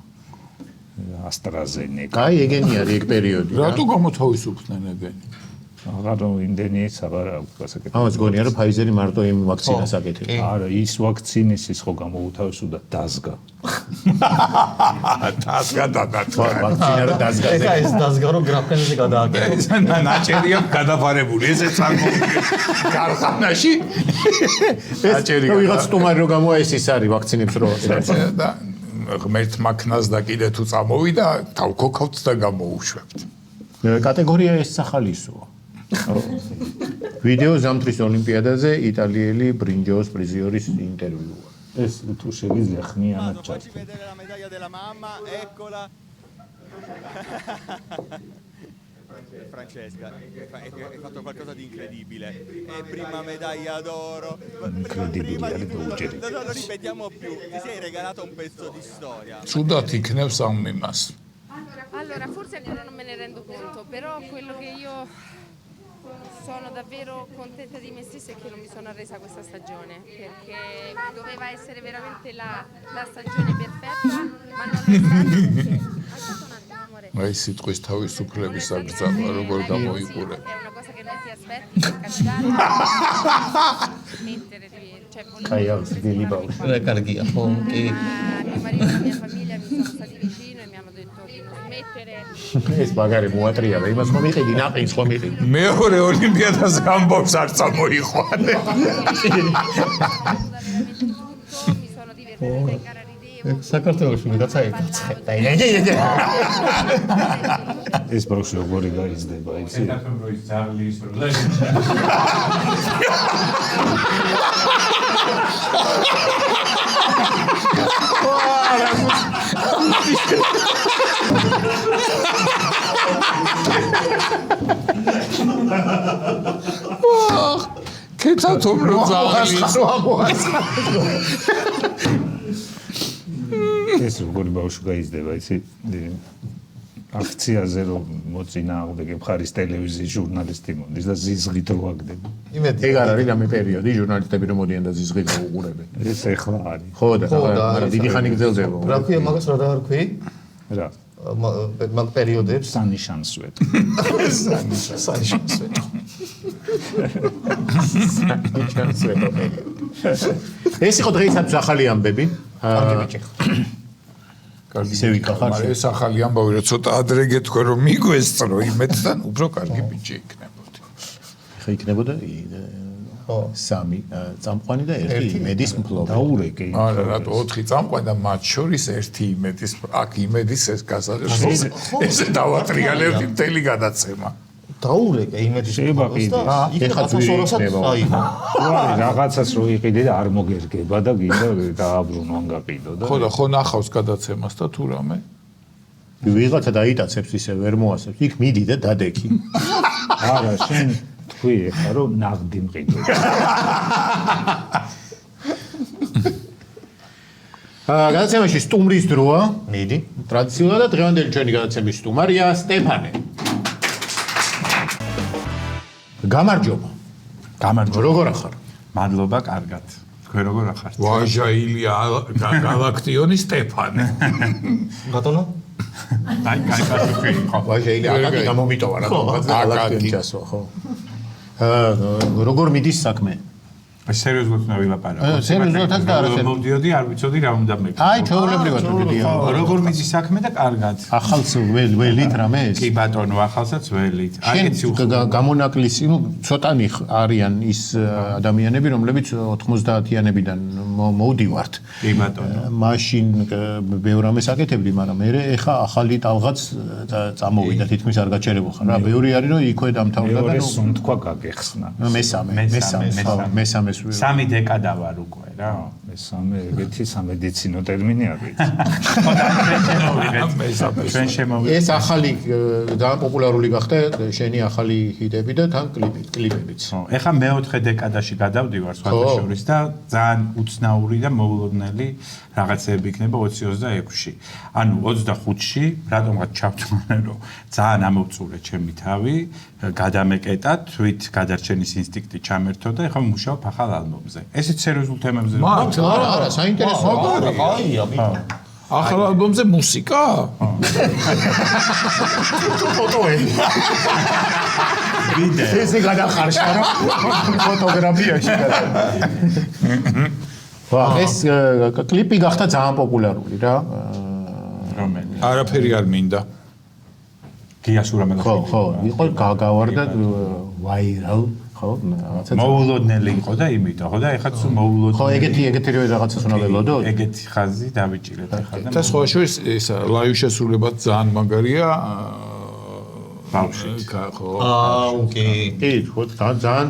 AstraZeneca. აი ეგენი არის ეგ პერიოდი. რატო გამოთავისუფლდნენ ეგენი? აღარ იმდენი აღარ აქვს გასაკეთებელი. ამას გონია რომ Pfizer-ი მარტო იმ ვაქცინას აკეთებს. არა, ის ვაქცინის ის ხო გამოუთავისუფლდა დაზგა. დასგა ვაქცინა რა დაზგაზე. ეხა ეს დაზგა რომ გრაფენზე გადააკეთეს. ნაჭერია გადაფარებული, ესე წარმოგვიდგენ ქარხანაში. ნაჭერია. ვიღაც სტუმარი რო გამოა ეს არის ვაქცინებს რო აკეთებს. და ღმერთ მაქნას და კიდე თუ წამოვიდა, თავქოქავთ და გამოუშვებთ. კატეგორია ეს სახალისოა. ვიდეო ზამთრის ოლიმპიადაზე იტალიელი ბრინჯაოს პრიზიორის ინტერვიუა. ეს თუ შეგიძლია ხნიანად ჩართო. vedere la medaglia della mamma, eccola. Francesca, hai fatto qualcosa di incredibile. E prima medaglia d'oro. Incredibile, Non lo ripetiamo più. Ti sei regalato un pezzo di storia. Ciudati knevs am imas. Allora, forse ancora non me ne rendo conto, però quello che io sono davvero contenta di me stessa è che non mi sono arresa a questa stagione, perché doveva essere veramente la stagione perfetta, ma non è stata perché... Aspetta un attimo, amore. აი სიტყვის თავისუფლების საგრძალვა როგორ გამოიყურე. È una cosa che non ti aspetti per capitare. Mettere cioè რა კარგია ხო? კი. mio marito e la mia famiglia mi sono stati vicino e mi hanno detto di non smettere. ეს მაგარი მოატრიალა, იმას ხომ იყიდი, ნაყინს ხომ იყიდი. მეორე ოლიმპიადაზე ამბობს არ წამოიყვანე. Mi sono divertita in gara ridevo. საქართველოში ვიღაცა ეკაცხე. ეს ბავშვი როგორი გაიზრდება, იცი? თაფემროის ძაღლის როლი. კეთათომ რო ძაღლის ეს როგორი ბავშვი გაიზრდება, იცი? აქციაზე რომ მოწინააღმდეგე მხარის ტელევიზიის ჟურნალისტი მონდის და ზიზღით რო აგდება. ეგ არ არის რამე პერიოდი ჟურნალისტები რომ მოდიან და ზიზღით უყურებენ. ეს ეხლა არის. ხო და მაგრამ დიდი ხანი გრძელდება. რა ქვია მაგას რა დაარქვი? რა? მაგ პერიოდებს სანიშანსვეთ. სანიშანსვეთ. ეს იყო დღეისათვის ახალი ამბები. კარგი ბიჭი. ისე ვიკახარ. მაგრამ ეს ახალი ამბავი რა ცოტა ადრე გეთქვა რომ მიგვესწრო იმედთან უფრო კარგი ბიჭი იქნებოდი. ხა იქნებოდა სამი წამყვანი და ერთი იმედის მფლობელი. დაურეკე. არა, რატო 4 წამყვანი და მათ შორის ერთი იმედის აქ იმედის ეს გასაღებს. ესე დავატრიალებდი მთელი გადაცემა. დაურეკე იმედის მფლობელს და ეხლა ძვირიქნება. რაღაცას რო იყიდე და არ მოგერგება და გინდა დააბრუნონ გაყიდო და ხო და ხო ნახავს გადაცემას და თუ რამე ვიღაცა დაიტაცებს ისე ვერ მოასებს. იქ მიდი და დადექი. არა, შენ თქვი ეხლა რომ ნაღდი მყიდო. გადაცემაში სტუმრის დროა. მიდი. ტრადიციულად და დღევანდელი ჩვენი გადაცემის სტუმარია სტეფანე. გამარჯობა. გამარჯობა. როგორ ახარ? მადლობა, კარგად. თქვენ როგორ ახართ? ვაჟა ილია გალაქტიონი სტეფანე. ბატონო? აი, კაი, ხო. ვაჟა ილია აკაკი გამომიტოვა რა თქმა უნდა გალაქტიონი ჩასვა, ხო. როგორ მიდის საქმე? სერიოზულად უნდა ვილაპარაკო. სერიოზულადაც და არა სერიოზულად. მოვდიოდი, არ ვიცოდი რა უნდა მეკითხო. აი, ჩვეულებრივად მიდია. როგორ მიდის საქმე და კარგად. ახალს ველით რამე ეს? კი ბატონო, ახალსაც ველით. გამონაკლისი, ну, ცოტანი არიან ის ადამიანები, რომლებიც 90-იანებიდან მოვდივართ. კი ბატონო. მაშინ ბევრ რამეს აკეთებდი, მაგრამ მე ეხა ახალი ტალღაც წამოვიდა, თითქმის არ გაჩერებულ ხარ. რა, ბევრი არის რომ იქვე დამთავრდა და მეორე სუნთქვა გაგეხსნა. მესამე ეს სამი დეკადა ვარ უკვე რა. ეს ეგეთი სამედიცინო ტერმინი არის. ჩვენ შემოვიღეთ. ეს ახალი ძალიან პოპულარული გახდა შენი ახალი ჰიტები და თან კლიპებიც. ეხლა მეოთხე დეკადაში გადავდივარ სხვადასხვა და ძალიან უცნაური და მოულოდნელი რაღაცები იქნება 2026-ში. ანუ 25-ში რატომღაც ჩავთვალე რომ ძალიან ამოვწურე ჩემი თავი, გადამეკეტა, თვით გადარჩენის ინსტინქტი ჩამერთო და ეხლა ვმუშაობ ახალ ალბომზე. ესეც სერიოზულ თემებზე. არა, საინტერესოა. აია, ახალ ალბომზე მუსიკა? ფოტოები. ვიდეო. ესე გადახარშა რა ფოტოგრაფიაში გადა. ეს კლიპი გახდა ძალიან პოპულარული რა. რომელი? არაფერი არ მინდა. გიასურამელა. ხო, იყო გავარდა ვაირალ, ხო, რაღაცა. მოულოდნელი იყო და იმიტომ, ხო და ეხლა თუ მოულოდნელი. ხო, ეგეთი რაღაცას უნდა ველოდო. ეგეთი ხაზი დავიჭირეთ ეხლა და სხვა შორის ეს ლაივ შესრულებაც ძალიან მაგარია. ბავშვი. ხო. ოკეი. კი, ხო, ძალიან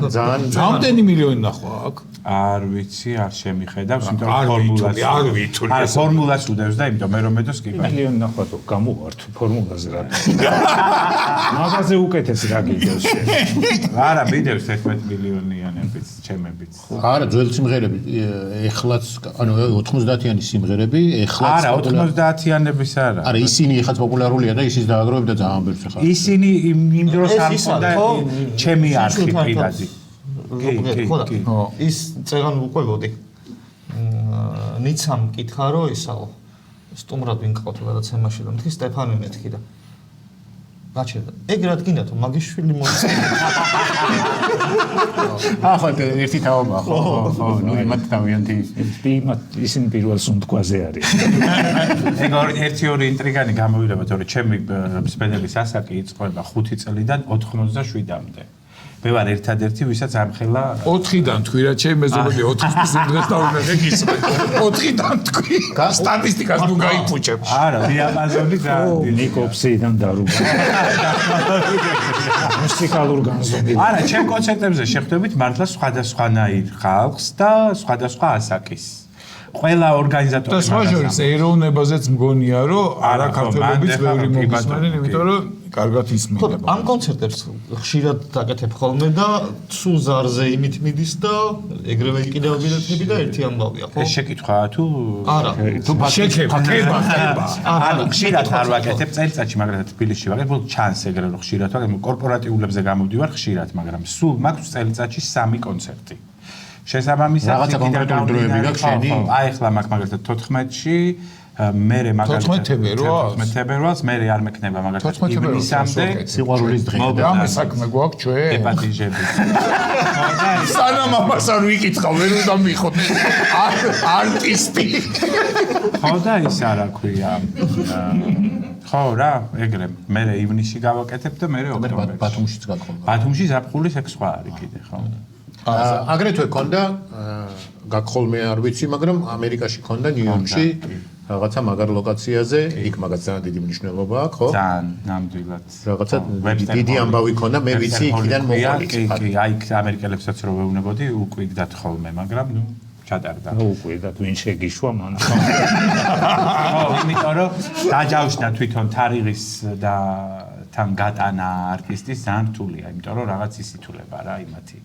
რამდენი მილიონი ნახვა აქ? არ ვიცი, არ შემიხედავს, იმიტომ არ ფორმულას. არ ვითვლი. არა, ფორმულას უდევს და იმიტომ მე რომ მედოს კი. მილიონი ნახვათო გამოვართ ფორმულაზე რა. მაგაზე უკეთეს რა გიგებს. არა, მიდევს 11 მილიონიანებიც, ჩემებიც. არა, ძველი სიმღერები ეხლაც, ანუ 90-იანი სიმღერები ეხლაც არა, 90-იანების არა. არა, ისინი ეხლაც პოპულარულია და ისიც დააგროვებდა ძალიან ბევრს ახლა. ისინი იმ დროს არ მქონდა ჩემი არქი პირადი. კი. ის წერან უყვებოდი. ნიცამ მკითხა რომ ისაო. სტუმრად ვინ ყავთ რაღაც ემაში და მეთქი სტეფანე მეთქი და გაჩერდა. ეგ რა გინდა თუ მაგის შვილი მოიწედა. ახლა ერთი თაობა ხო, ნუ იმათ თავიანთი ისინი პირველ სუნთქვაზე არის. ეგ ერთი ინტრიგანი გამოვიდა, თორე ჩემი სპენელის ასაკი იწყება 5 წლიდან 97-მდე. მე ვარ ერთადერთი, ვისაც ამხელა 4-დან თქვი რა, ჩემი მეზობელი 4-ის დღეს დავინახე ისმე. 4-დან თქვი. სტატისტიკას ნუ გაიფუჭებ. არა, დიაპაზონი ძალიან ნიკოპსიდან დარუგა. მუსიკალურ განზომილებას. არა, ჩემ კონცერტებზე შეხვდებით მართლა სხვადასხვანაირ ხალხს და სხვადასხვა ასაკის. ყველა ორგანიზატორი და სხვა შორის ეროვნებაზეც მგონია რომ არა ქართველებიც ბევრი მოგისმენენ, იმიტომ რომ კარგად ისმინება. ამ კონცერტებს ხშირად დაკეთებ ხოლმე და თუ ზარზე იმით მიდის და ეგრევე იყიდაო ბილეთები და ერთი ამბავია, ხო? ეს შეკითხვაა თუ არა, თუ შეკება. ანუ ხშირად არ ვაკეთებ წელიწადში, მაგრამ თბილისში ვაკეთებ, ბოლო ჩანს ეგრე რომ ხშირად ვაკეთებ, კორპორატიულებზე გამოვდივარ ხშირად, მაგრამ სულ მაქვს წელიწადში 3 კონცერტი. შესაბამისად რაღაცა კონკრეტული დროები გაქვს შენი? აი ახლა მაქვს მაგალითად 14-ში, მერე მაგალითად 14 თებერვალს, მერე არ მექნება მაგალითად ივნისამდე სიყვარულის დღე. რამე საქმე გვაქვს ჩვენ? ეპატიჟები. სანამ ამას არ ვიკითხავ, ვერ უნდა მიხოთ არტისტი. ხო და ის არა ქვია. ხო რა, ეგრე, მერე ივნისში გავაკეთებ და მერე ოქტომბერში. ბათუმშიც გაგხოლდა. ბათუმში ზაფხულის ეგ სხვა არის კიდე, ხო? აგრეთვე ქონდა გაგხოლმე არ ვიცი, მაგრამ ამერიკაში ქონდა ნიუ-იორკში რაღაცა მაგარ ლოკაციაზე, იქ მაგაც ძალიან დიდი მნიშვნელობა აქვს, ხო? ძალიან ნამდვილად. რაღაცა დიდი ამბავი ქონდა, მე ვიცი იქიდან მოყოლი. კი, აი ამერიკელებსაც რო ვეუბნებოდი, უკვიდდათ ხოლმე, მაგრამ ნუ ჩატარდა. უკვირდათ ვინ შეგიშვა მან. ხო, იმიტომ რომ დაჯავშნა თვითონ თარიღის და თან გატანა არტისტის ძალიან რთულია, იმიტომ რომ რაღაც ისითულება რა იმათი.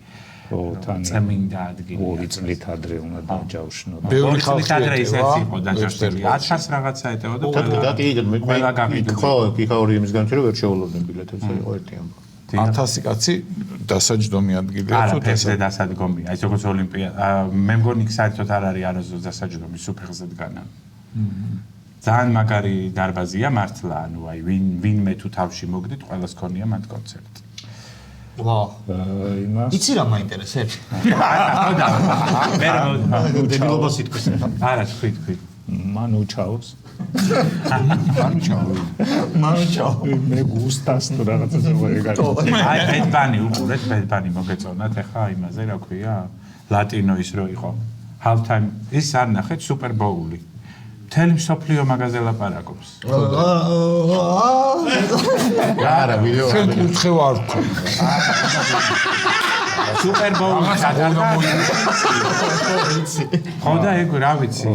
თან წმინდა ადგილი. 2 წლით ადრე უნდა დაჯავშნო. ბევრი ხალხი ადრე ისეც იყო დაჯავშნილი. 1000 რაღაცა ეტეოდა და კი, ყველა გაგიდო. ხო, იქაური იმის განცი რომ ვერ შეულობდნენ ბილეთებს, იყო ერთი ამბავი. 1000 კაცი დასაჯდომი ადგილია თუ დასადგომია. აი როგორც ოლიმპიადა, მე მგონი იქ საერთოდ არ არის არასდროს დასაჯდომი სუფეხზე დგანა. ძალიან მაგარი დარბაზია მართლა, ანუ აი ვინმე თუ თავში მოგდით, ყველას ქონია მათ კონცერტი. ვა, იმას. იცი რა მაინტერესებს? მე დებილობას ითქვის. არა, თქვი. მანუ ჩაოს. მანუ ჩაო. მე გუსტას თუ რაღაცა ზოგადად. აი ბედბანი უყურეთ, ბედბანი მოგეწონათ ახლა იმაზე რა ქვია? ლატინო ის რო იყო. half time ის არ ნახეთ სუპერ ბოული. მთელი მსოფლიო მაგაზე ლაპარაკობს. არა, ვიდეო. ჩვენ კურთხევა არ ვქონდა. სუპერბოულს ატარდა. ხო და ეგ რა ვიცი,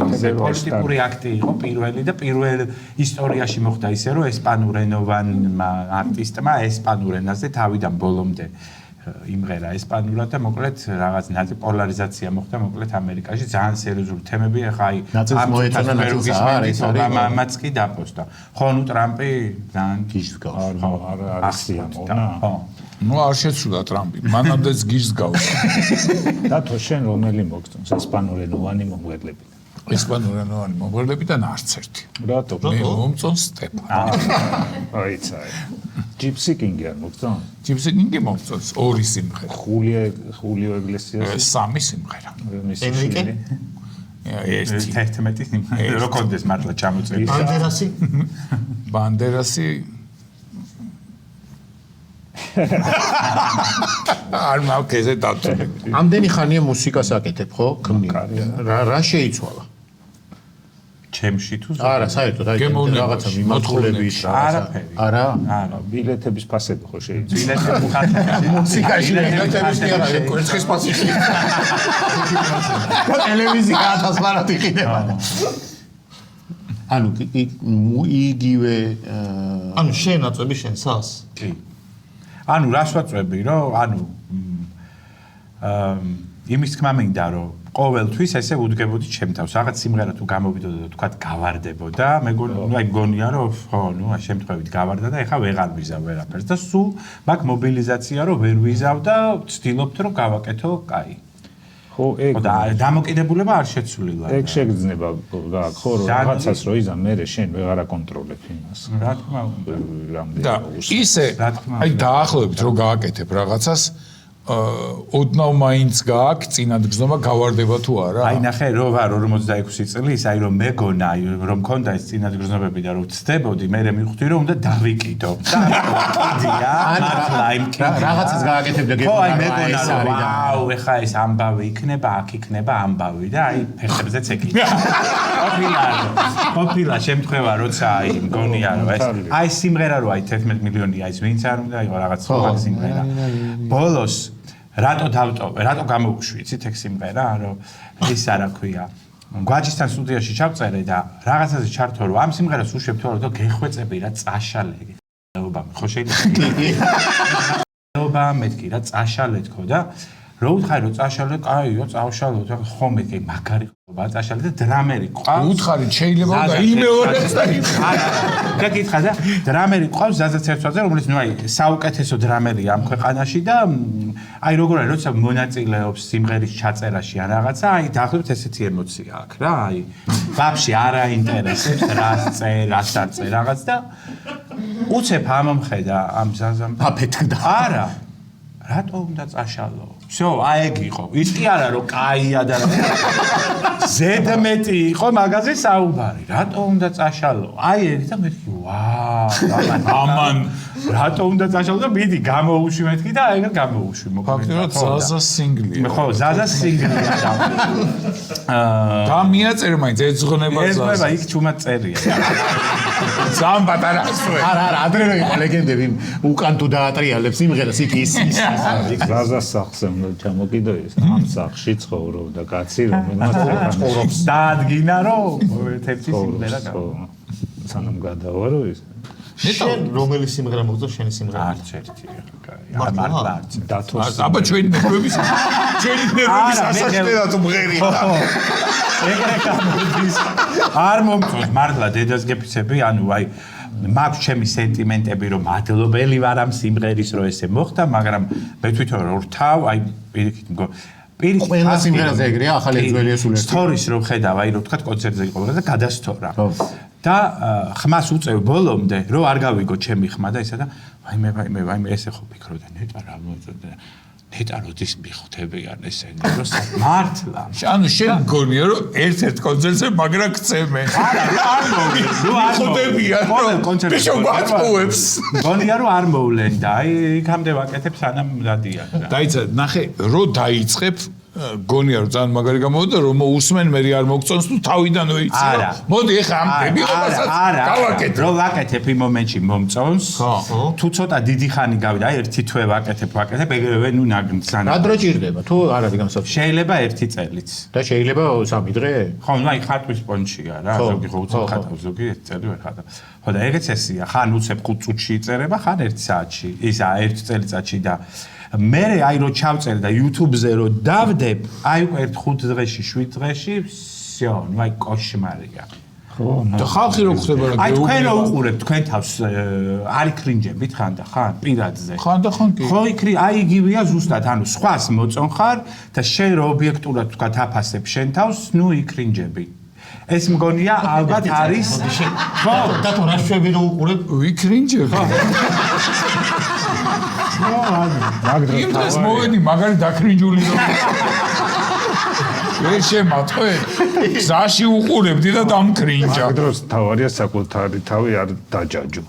პოლიტიკური აქტი იყო პირველი და პირველ ისტორიაში მოხდა ისე რომ ესპანურენოვანმა არტისტმა ესპანურ ენაზე თავიდან ბოლომდე იმღერა ესპანურად და მოკლედ რაღაც ნაწილ პოლარიზაცია მოხდა მოკლედ ამერიკაში ძალიან სერიოზული თემები ახლა აი ამაც კი დაპოსტა. ხო ნუ ტრამპი ძალიან გიშს გავს. არა ნუ არ შეცვლა ტრამპი, მანამდეც გიშს გავს. დათო შენ რომელი მოგწონს ესპანურენოვანი მომღერლები? ესპანურენოვანი მომღერლებიდან არც ერთი. რატო? მე მომწონს სტეფან. აიცაი. ჯიპსი კინგი არ მოგწონს? ჯიპსი კინგი მომწონს ორი სიმღერა. ხულიო ეგლესიასი? სამი სიმღერა. ენრიკე? ერთი 11 სიმღერა. რო კონდეს მართლა ჩამოწევი. ბანდერასი არ მოვკეზე დავწუნები. ამდენი ხანია მუსიკას აკეთებ, ხო? რა შეიცვალა? ჩემში თუ არა, საერთოდ აი რაღაცა მიმოწყლების არაფერი. არა? არა, ბილეთების ფასები ხო შეიძლება. ბილეთების ფასები. მუსიკაში ბილეთების კი არა, კვერცხის ფასი. ტელევიზია 1000 ლარად იყიდება. ანუ იგივე ანუ შენ აწვევი შენ სას? კი. ანუ რას ვაწვევი, რომ ანუ იმის თქმა მინდა, რომ ყოველთვის ესე უდგებოდი ჩემ თავს. რაღაც სიმღერა თუ გამოვიდოდა და თქვა გავარდებოდა, მეგონია რომ ხო, ნუ ამ შემთხვევით გავარდა და ეხა ვეღარ ვიზავ ვერაფერს და სულ მაგ მობილიზაცია რომ ვერ ვიზავ და ვცდილობთ რომ გავაკეთო კაი. ხო, ეგ დამოკიდებულება არ შეცვლილა. ეგ შეგრძნება გაქვს, ხო, რომ რაღაცას რო იზამ, მე შენ ვეღარ აკონტროლებ იმას. რა თქმა უნდა. და ისე აი დაახლოებით რომ გააკეთებ რაღაცას ოდნავ მაინც გააქვს წინადგზნობა გავარდება თუ არა? აი ნახე რო ვარ 46 წლის, აი რომ მეგონა, რომ მქონდა ეს წინადგზნობები და რომ ვწდებოდი, მე მივხვდი რომ უნდა დავიკიდო. კიდია, მართლა იმ რაღაცას გააკეთებ და გეკონა. ხო, აი მეგონა რომ ვაუ, ეხა ეს ამბავი იქნება, აქ იქნება ამბავი და აი ფეხებზეც ეკიდა. ყოფილა შემთხვევა როცა აი მგონია რომ ეს აი სიმღერა რო აი 11 მილიონი აი ვინც არ უნდა იყო რაღაც სხვა სიმღერა. ბოლოს რატო დავტოვე, რატო გამოვუშვი, იცით ეგ სიმღერა, რომ ის არა ქვია. გვაჯისთან სტუდიაში ჩავწერე და რაღაცაზე ჩართო, რომ ამ სიმღერას უშვებ თორე და გეხვეწები რა წაშალე. ეობა, ხო შეიძლება. ეობა, მეთქი რა წაშალე თქო და რო უთხარი რომ წაშალე, კაიო, წავშალო, ხო მეთქი მაგარი ხობა წაშალე და დრამერი ყავს. უთხარი შეიძლება და იმეორებს და და გითხრა და დრამერი ყავს ზაზა ცერცვაძე, რომელიც ნუ აი საუკეთესო დრამერია ამ ქვეყანაში და აი როგორ არის, როცა მონაწილეობს სიმღერის ჩაწერაში ან რაღაცა, აი დაახლოებით ესეთი ემოცია აქვს რა, აი ვაფშე არ აინტერესებს რას წერ, რას არ წერ რაღაც და უცებ ამომხედა ამ ზაზამ აფეთქდა. არა. რატო უნდა წაშალო? всё, აი ეგ იყო. ის კი არა რომ კაია და ზედმეტი იყო მაგაზე საუბარი. რატო უნდა წაშალო? აი ეგ და მეთქი, ვაა, ამან რატო უნდა წაშალო და მიდი გამოუშვი მეთქი და აი ეგ გამოუშვი მოკლედ. ფაქტობრივად ზაზას სინგლია. ხო, ზაზას სინგლია. და მიაწერ მაინც ეძღნება ზაზას. ეძღნება იქ ჩუმად წერია. ძალიან პატარა ასვე. არა, ადრე რო იყო ლეგენდები, უკან თუ დაატრიალებს სიმღერას იქ ის ზაზას სახზე უნდა ჩამოკიდო ეს ამ სახში ცხოვრობდა კაცი რომელმაც ცხოვრობს დაადგინა რომ ერთ-ერთი სიმღერა სანამ გადავალო ის შენ რომელი სიმღერა მოგწონს შენი სიმღერა? არც ერთი. მართლა არც. დათოს. აბა ჩვენი ნერვების ასაშტეა თუ მღერია. ეგრე გამოდის. არ მომწონს მართლა დედას გეფიცები, ანუ აი მაქვს ჩემი სენტიმენტები რომ მადლობელი ვარ ამ სიმღერის რომ ესე მოხდა, მაგრამ მე თვითონ რომ რთავ, აი პირიქით მგო ყველა სიმღერაზე ეგრეა, ახალი ძველი ეს ულერთი. სტორის რომ ხედავ, აი რომ თქვა კონცერტზე იყო და გადასთორა. და ხმას უწევ ბოლომდე, რომ არ გავიგო ჩემი ხმა და ისა და ვაიმე ესე ხო ფიქრობდა, ნეტა რა მოწოდა. ნეტა როდის მიხვდებიან ესენი, რომ მართლა. ანუ შენ გონია რომ ერთ-ერთ კონცერტზე მაგრა გწემენ. არა, არ მოვიდა. ნუ არ ხვდებიან რომ კონცერტზე. ბიშო გვაწყვევებს. გონია რომ არ მოვლენ და აი იქამდე ვაკეთებ სანამ დადიან. დაიცა, ნახე, რო დაიწყებ გონია რომ ძალიან მაგარი გამოვიდა რომ უსმენ მე არ მოგწონს თუ თავიდანვე იცი მოდი ეხა ამ დებიობასაც გავაკეთე რო ვაკეთებ იმ მომენტში მომწონს თუ ცოტა დიდი ხანი გავიდა აი ერთი თვე ვაკეთებ ეგრევე ნუ ნაგნცან რა დრო ჭირდება თუ არ არის განსაკუთრებული შეიძლება ერთი წელიც და შეიძლება 3 დღე ხო ნუ აი ხატვის პონჩია რა ზოგი ხო უცებ ხატავს ზოგი ერთი წელი ვერ ხატავს ხო და ეგეც ესია ხან უცებ 5 წუთში იწერება ხან 1 საათში ისა 1 წელიწადში და მე აი რო ჩავწერე და YouTube-ზე რო დავდებ აი უკვე 5 დღეში 7 დღეში всё ნუ აი კოშმარია და ხალხი რო ხდება რა აი თქვენ რო უყურებთ თქვენ თავს არ იკრინჯებით ხან და ხან პირადზე ხან და ხან კი ხო იკრი აი იგივეა ზუსტად ანუ სხვას მოწონხარ და შენ რო ობიექტურად თქვა თაფასებ შენ თავს ნუ იკრინჯები ეს მგონია ალბათ არის ხო და თუ რა შვები რო უყურებ ვიკრინჯები იმ დღეს მოვედი მაგარი დაკრინჯული რომ ვერ შემატყვე გზაში უყურებდი და დამკრინჯა მაგ დროს თავარია საკუთარი თავი არ დაჯაჯო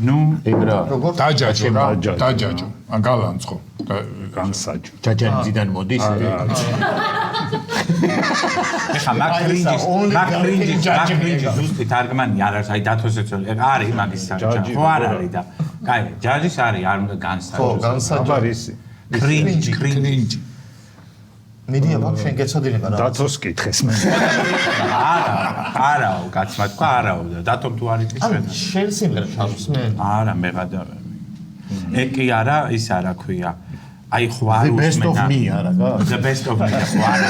ნუ ეგრა დაჯაჯო რა დაჯაჯო გალანცხო განსაჯო ჯაჯანძიდან მოდის ეხა მაკრინჯი ზუსტი თარგმანი არ არის აი დათოსეც არის მაგის საჭირო ხო არ არის და კაი ჯაჯის არის არ უნდა განსაჯო ხო განსაჯო არის კრინჯი მედია მაგ შენ გეცოდინება რა დათოს კითხეს მე არაო კაცმა თქვა არაო და დათომ თუ არ იტყვის შენ სიმღერა ჩავს მე არა მე გადავემი ეგ კი არა ის არა ქვია აი ხვარ best of me არა გა the best of me ხვარ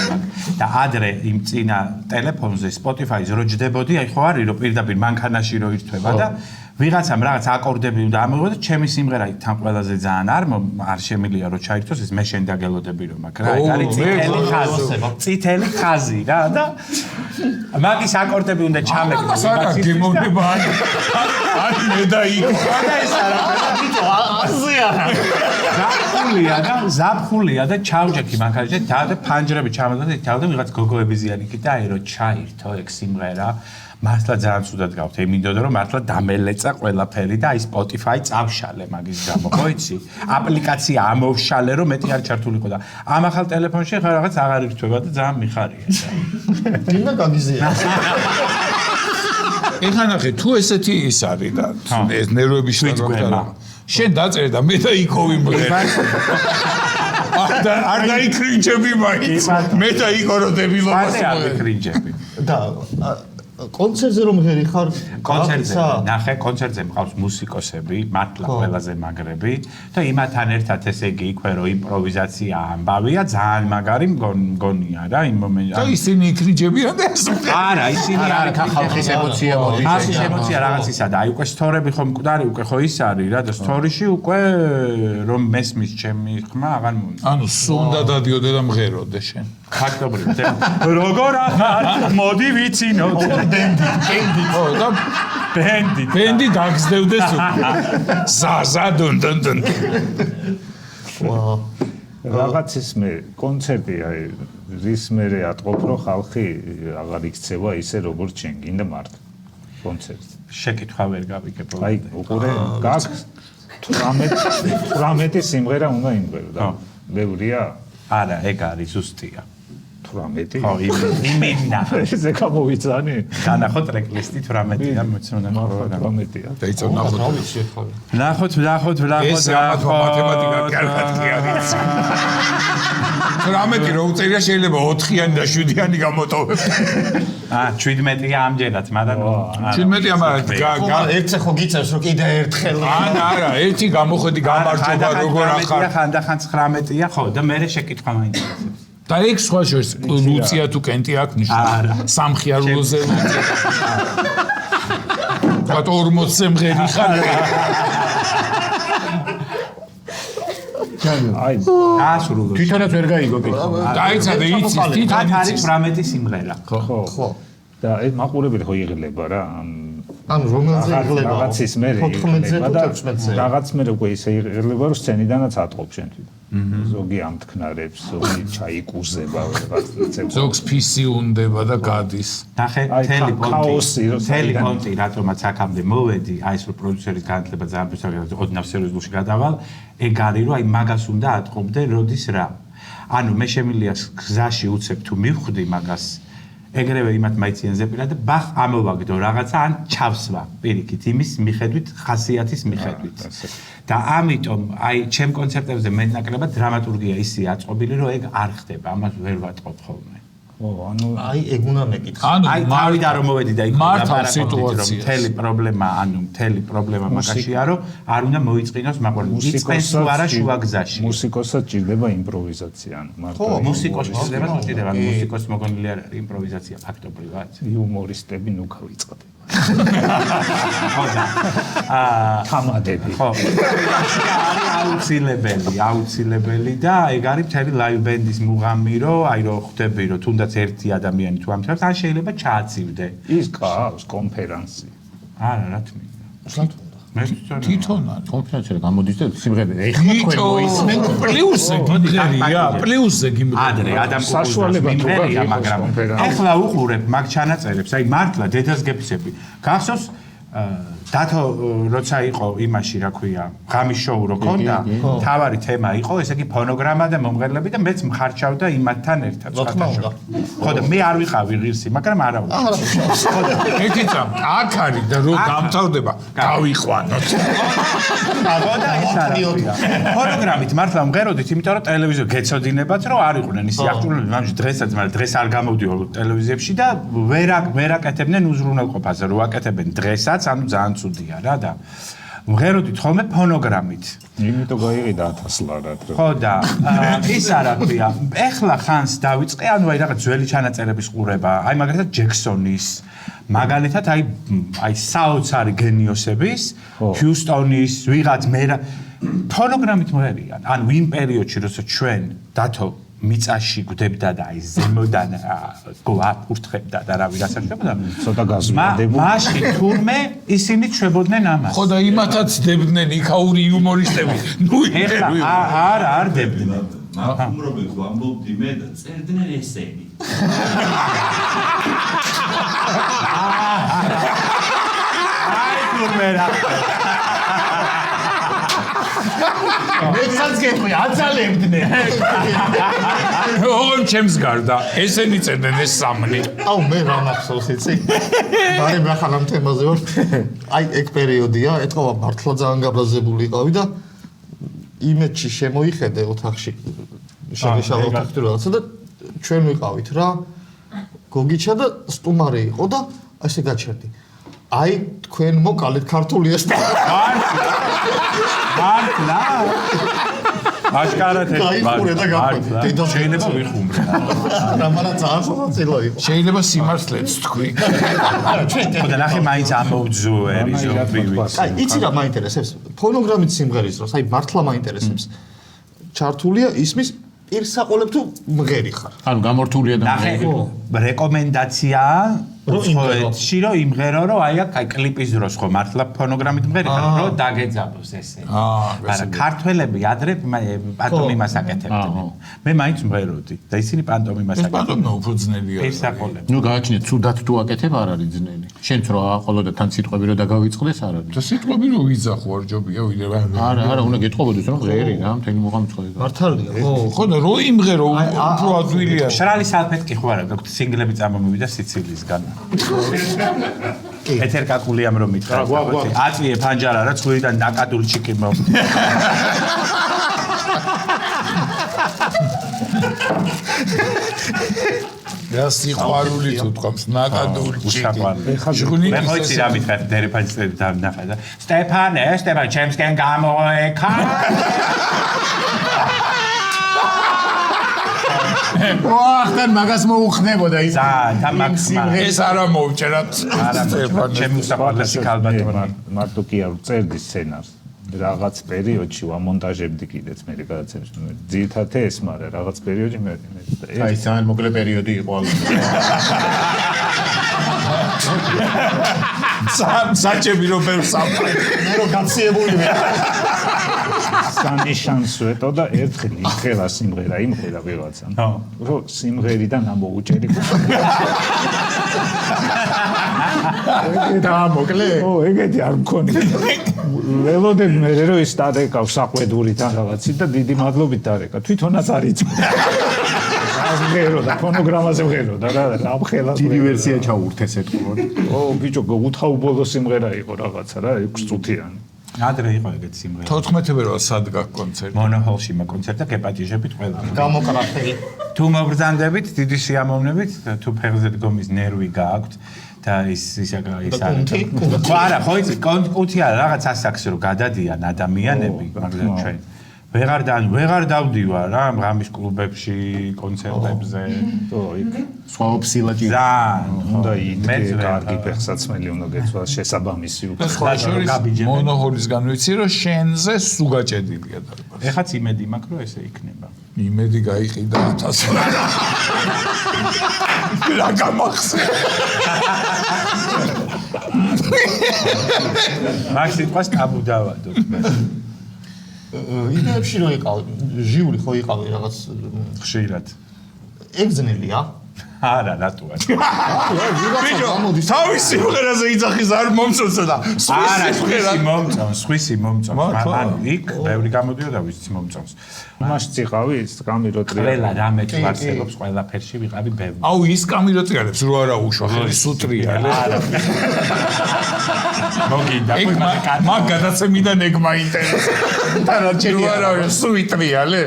და ადრე იმ წინა ტელეფონზე Spotify-ზე რო ჯდებოდი აი ხო არის რომ პირდაპირ მანქანაში რო ირთვება და ვიღაცამ რაღაც აკორდები უნდა ამოიღო და ჩემი სიმღერა თან ყველაზე ძალიან არ შემილია რომ ჩაირთოს ეს მე შენ დაგელოდები რომ აქ რა არის წითელი ხაზი რა და მაგის აკორდები უნდა ჩამეკიდო არა გემოვნება არ მე და იქ და ეს არა ზაფხულია და ჩავჯექი მანქანაში და ფანჯრები ჩამოდო და თავდა ვიღაც გოგოები ზიანი კი და აი რომ ჩაირთო ეგ სიმღერა მართლა ძალიან ცუდად გავთ ემინდოდა რომ მართლა დამელეცა ყველაფერი და აი Spotify წავშალე მაგის გამო ხო იცი აპლიკაცია ამოვშალე რომ მეტი არ ჩართულიყო და ამ ახალ ტელეფონში ხარ რაღაც აღარ ირთვება და ძალიან მიხარია იმა გაგიზია ეხლა ნახე თუ ესეთი ის არის და ეს ნერვების შეგროვება შენ დაწერე და მე და იქოვი მღერე არ დაიკრინჯები მაგის მე და იქოროდებილობას დაიკრინჯები და კონცერტზე რომ ღერი ხარ კონცერტზე ნახე კონცერტზე მყავს მუსიკოსები მართლა ყველაზე მაგრები და იმათან ერთად ესე იგი იქვე რომ იმპროვიზაცია ამბავია ძალიან მაგარი მგონია რა იმ მომენტში და ისინი იქრინჯებიან და ეს არა ისინი არ ხალხის ემოცია მოდის ხალხის ემოცია რაღაცისა და აი უკვე სტორები ხო მკვდარი უკვე ხო ის არის რა და სტორიში უკვე რომ მესმის ჩემი ხმა აღარ მომწონს ანუ სულ უნდა დადიოდე და მღეროდე შენ ფაქტობრივად როგორ ახარ მოდი ვიცინოთ ბენდი დაგზდევდეს ზა დუნ რაღაცის მე კონცერტი აი რის მერე ატყობ რომ ხალხი აღარ იქცევა ისე როგორც შენ გინდა მარტო კონცერტი შეკითხვა ვერ გავიგებ აი უყურე გაქვს 18 სიმღერა უნდა იმღერო და ბევრია არა ეგ არის ზუსტია 18 ხო იმენა ესე გამოვიცანი განახო ტრეკლისტი 18-დან მოწონა 18-ია დაიწყო ნახოთ ეს ამათმა მათემატიკა კარგად კი არის 18 რო უწერია შეიძლება 4-იანი და 7-იანი გამოტოვებ 17-ია ამჯერად მაგრამ 17-ია მაგრამ ერთზე ხო გიწევს რომ კიდე ერთხელ არა ერთი გამოხედი გამარჯობა როგორ ახარ ხანდახან 19-ია ხო და მე შეკითხვა მაინტერესებს და ეგ სხვა შორის ლუცია თუ კენტი აქვს ნიშნული სამხიარულოზე ლუცია და 40 სიმღერი ხარ აი დაასრულო თვითონაც ვერ გაიგო კი დაიცადე იცის თვითონ არის 18 სიმღერა ხო და ეს მაყურებელი ხო იღლება რა ანუ რომელზე იღლება რაღაცის მე 14-ზე თუ 16-ზე რაღაც მე უკვე ისე იღლება რომ სცენიდანაც ატყობ შენ თვითონ ზოგი ამთქნარებს ზოგი ჩაიკურზება რაღაცებს ზოგს PC უნდება და გადის ნახე თელი პონტი რატომაც აქამდე მოვედი აი ეს პროდიუსერის განათლება ძალიან ფიქრობ ოდნავ სერიოზულში გადავალ ეგ არის რომ აი მაგას უნდა ატყობდე როდის რა ანუ მე შემიძლია გზაში უცებ თუ მივხვდი მაგას ეგრევე იმათ მაიციანზე პირად და ბახ ამოვაგდო რაღაცა ან ჩავსვა პირიქით იმის მიხედვით ხასიათის მიხედვით და ამიტომ აი ჩემ კონცერტებზე მეტნაკლებად დრამატურგია ისე აწყობილი რომ ეგ არ ხდება ამას ვერ ვატყობ ხოლმე აი ეგ უნდა მეკითხა აი თავიდან რომ მოვედი და იქ მთელი პრობლემა მაგაშია რომ არ უნდა მოიწყინოს მაყურებელი იწყენს თუ არა შუა გზაში მუსიკოსად ჭირდება იმპროვიზაცია ანუ მარტო მუსიკოსი ჭირდება მუსიკოს მოგონილი არ არის იმპროვიზაცია ფაქტობრივად იუმორისტები ნუ გავიწყდება ხოდა თამადები ხო აუცილებელი და ეგ არის მთელი ლაივ ბენდის მუღამი რომ აი რომ ხვდები რომ თუნდაც ერთი ადამიანი თუ ამთავრებს ან შეიძლება ჩააცივდე ის ყავს კონფერენცი არა რა თქმა უნდა თვითონ კონფერენცია გამოდის და სიმღერა ეხლა თქვენ მოისმენთ პლუსზე გიმრია ადრე ადამს საშუალება მიღერია მაგრამ ეხლა უყურებ მაგ ჩანაწერებს აი მართლა დედას გეფიცები გახსოვს დათო როცა იყო იმაში რა ქვია ღამის შოუ რო ქონდა თავარი თემა იყო ესე იგი ფონოგრამა და მომღერლები და მეც მხარჩავდა იმათთან ერთად ხო და მე არ ვიყავი ღირსი მაგრამ არა ხოდა ეკიცა აქ არის და რო გამთავრდება გავიყვანოთ ხო და ის არა ფონოგრამით მართლა მღეროდით იმიტომ რომ ტელევიზიო გეცოდინებათ რომ არ იყვნენ ისი აქტუალური მამში დღესაც მაგრამ დღეს არ გამოდიო ტელევიზიებში და ვერ აკეთებდნენ უზრუნველყოფაზე რო აკეთებენ დღესაც ანუ ძალიან ცუდია რა და მღეროდით ხოლმე ფონოგრამით. იმიტომ გაიყიდა 1000 ლარად. ხო და ის არა ქვია. ეხლა ხანს დავიწყე, ანუ აი რაღაც ძველი ჩანაწერების ყურება, აი მაგალითად ჯექსონის, მაგალითად აი საოცარი გენიოსების, ჰიუსტონის, ვიღაც მე ფონოგრამით მღერიან. ანუ იმ პერიოდში, როცა ჩვენ დათო მიწაში გვდებდა და აი ზემოდან გვაფურთხებდა და რა ვირასაჭებდა ცოტა გაზმადებო მაშინ თურმე ისინი ჩვებოდნენ ამას ხო და იმათაც დებდნენ იქაური იუმორისტები ნუ ეხლა არ დებდნენ მაკუმრობებს ვამბობდი მე და წერდნენ ესენი აი თურმე რა მეცაც გეყვი აწალებდნენ ოღონ ჩემს გარდა ესენი წერდნენ ეს სამნი აუ მე რა მახსოვს იცი ბარემ ახალ ამ თემაზე ვარ აი ეგ პერიოდია ეთქვა მართლა ძალიან გაბრაზებული იყავი და იმედში შემოიხედე ოთახში შეგეშალა ოთახში რაღაცა და ჩვენ ვიყავით რა გოგიჩა და სტუმარი იყო და ასე გაჩერდი აი თქვენ მოკალეთ ქართული ეს მართლა აშკარად გაიხურე და გაყვე შეიძლება ვიხუმრე რა მაგრამ ძალიან სასაცილო იყო შეიძლება სიმართლეც თქვი და ნახე მაინც ამოვძვერი ზომბივი აი იცი რა მაინტერესებს ფონოგრამით სიმღერის დროს აი მართლა მაინტერესებს ჩართულია ისმის პირსაყოლებ თუ მღერი ხარ ანუ გამორთულია და ნახე რეკომენდაცია უცხოეთში რომ იმღერო რომ აი აი კლიპის დროს ხო მართლა ფონოგრამით მღერი ხარ რომ დაგეძაბოს ესე არა ქართველები ადრე პანტომიმას აკეთებდნენ მე მაინც მღეროდი და ისინი პანტომიმას აკეთებდნენ პანტომიმა უფრო ძნელია პირსაყოლები ნუ გააჩინე ცუდად თუ აკეთებ არ არის ძნელი შენც რო აყოლო და თან სიტყვები რო დაგავიწყდეს არ არის და სიტყვები რო ვიძახო არ ჯობია ვიდრე არა უნდა გეტყობოდეს რომ ღერი რა მთელი მოღამწყობა მართალია ხო და რო იმღერო უფრო ადვილია შრალი სალფეტკი ხო არა გაქვთ სინგლები წამომივიდა სიცილისგან ეთერ კაკულიამ რომ მითხრა აწვიე ფანჯარა რა ცხვირიდან ნაკადული ჩიკი მო რა სიყვარული თუ თქვამს ნაკადული ჩიკი მე ხოიცი რა მითხრა დერეფანჯები დამნახა და სტეფანე ჩემსკენ გამოეკა ვახთან მაგას მოუხნებოდა ის და მაქსიმალ ეს არა მოვჭერათ ჩემი უსაყვარლესი ქალბატონი მარტო კი არ წერდი სცენარს რაღაც პერიოდში ვამონტაჟებდი კიდეც მე გადაცემს ძირითადად ეს მაგრამ რაღაც პერიოდში მე აი ძალიან მოკლე პერიოდი იყო საჭები რომ ბევრ სამყარო მე რო გაციებული ვარ სამი შანსვეტო და ერთხელ იმღერა სიმღერა ვიღაცამ რომ სიმღერიდან ამოუჭერი და მოკლე. ო, ეგეთი არ მქონია. ველოდები მე რო ის დარეკავ საყვედურიდან რაღაცი და დიდი მადლობით დარეკა. თვითონაც არ იწვია. აღღერო და ფონოგრამაზე ვღერო და რა მხელა. დიდი ვერსია ჩაურთეს ეთქო. ო, ბიჭო, უთავბოლო სიმღერა იყო რაღაცა რა, 6 წუთიანი. ადრე იყო ეგეთი სიმღერა. 14 ფებრუარს სად გაქვს კონცერტი? მონოჰოლში მაგ კონცერტზე გეპატიჟებით ყველა. გამოკრაფელი. თუ მოგბრძანდებით, დიდი სიამოვნებით, თუ ფეხზე დგომის ნერვი გააქვთ და ის არა, ხო იცი, კუნთი არა, რაღაც ასაკს რო გადადიან ადამიანები, მაგრამ ჩვენ ვეღარ დავდივარ რა ღამის კლუბებში, კონცერტებზე. სხვა ოფსილაჭი. უნდა იდგე, კარგი ფეხსაცმელი უნდა გეცვა, შესაბამისი და სხვა შორის მონოჰოლისგან ვიცი რომ შენზე სუგაჭედილია დარბაზი. ეხაც იმედი მაქვს რომ ესე იქნება. იმედი გაიყიდა 1000. რა გამახსენე. მაგ სიტყვას ტაბუ დავადოთ მე. იდეებში რო იყავ, ჟიური ხო იყავი რაღაც ხშირად. ეგზნელია? არა, რატო არა? ბიჭო, თავის სიმღერაზე იძახის არ მომწონსა და სხვისი მომწონს. ანუ იქ ბევრი გამოდიოდა ვიცი მომწონს. მას წიყავი ის კამიროტრია. ყველა რამე თუ არსებობს ყველაფერში ვიყავი ბევრი. აუ ის კამიროტრიალებს რო არა უშვა ხელი სუტრიალე. არა. მოგინდა მაგ გადაცემიდან ეგ მაინტერესებს. და რა ჩემი არა სუიტრიალე?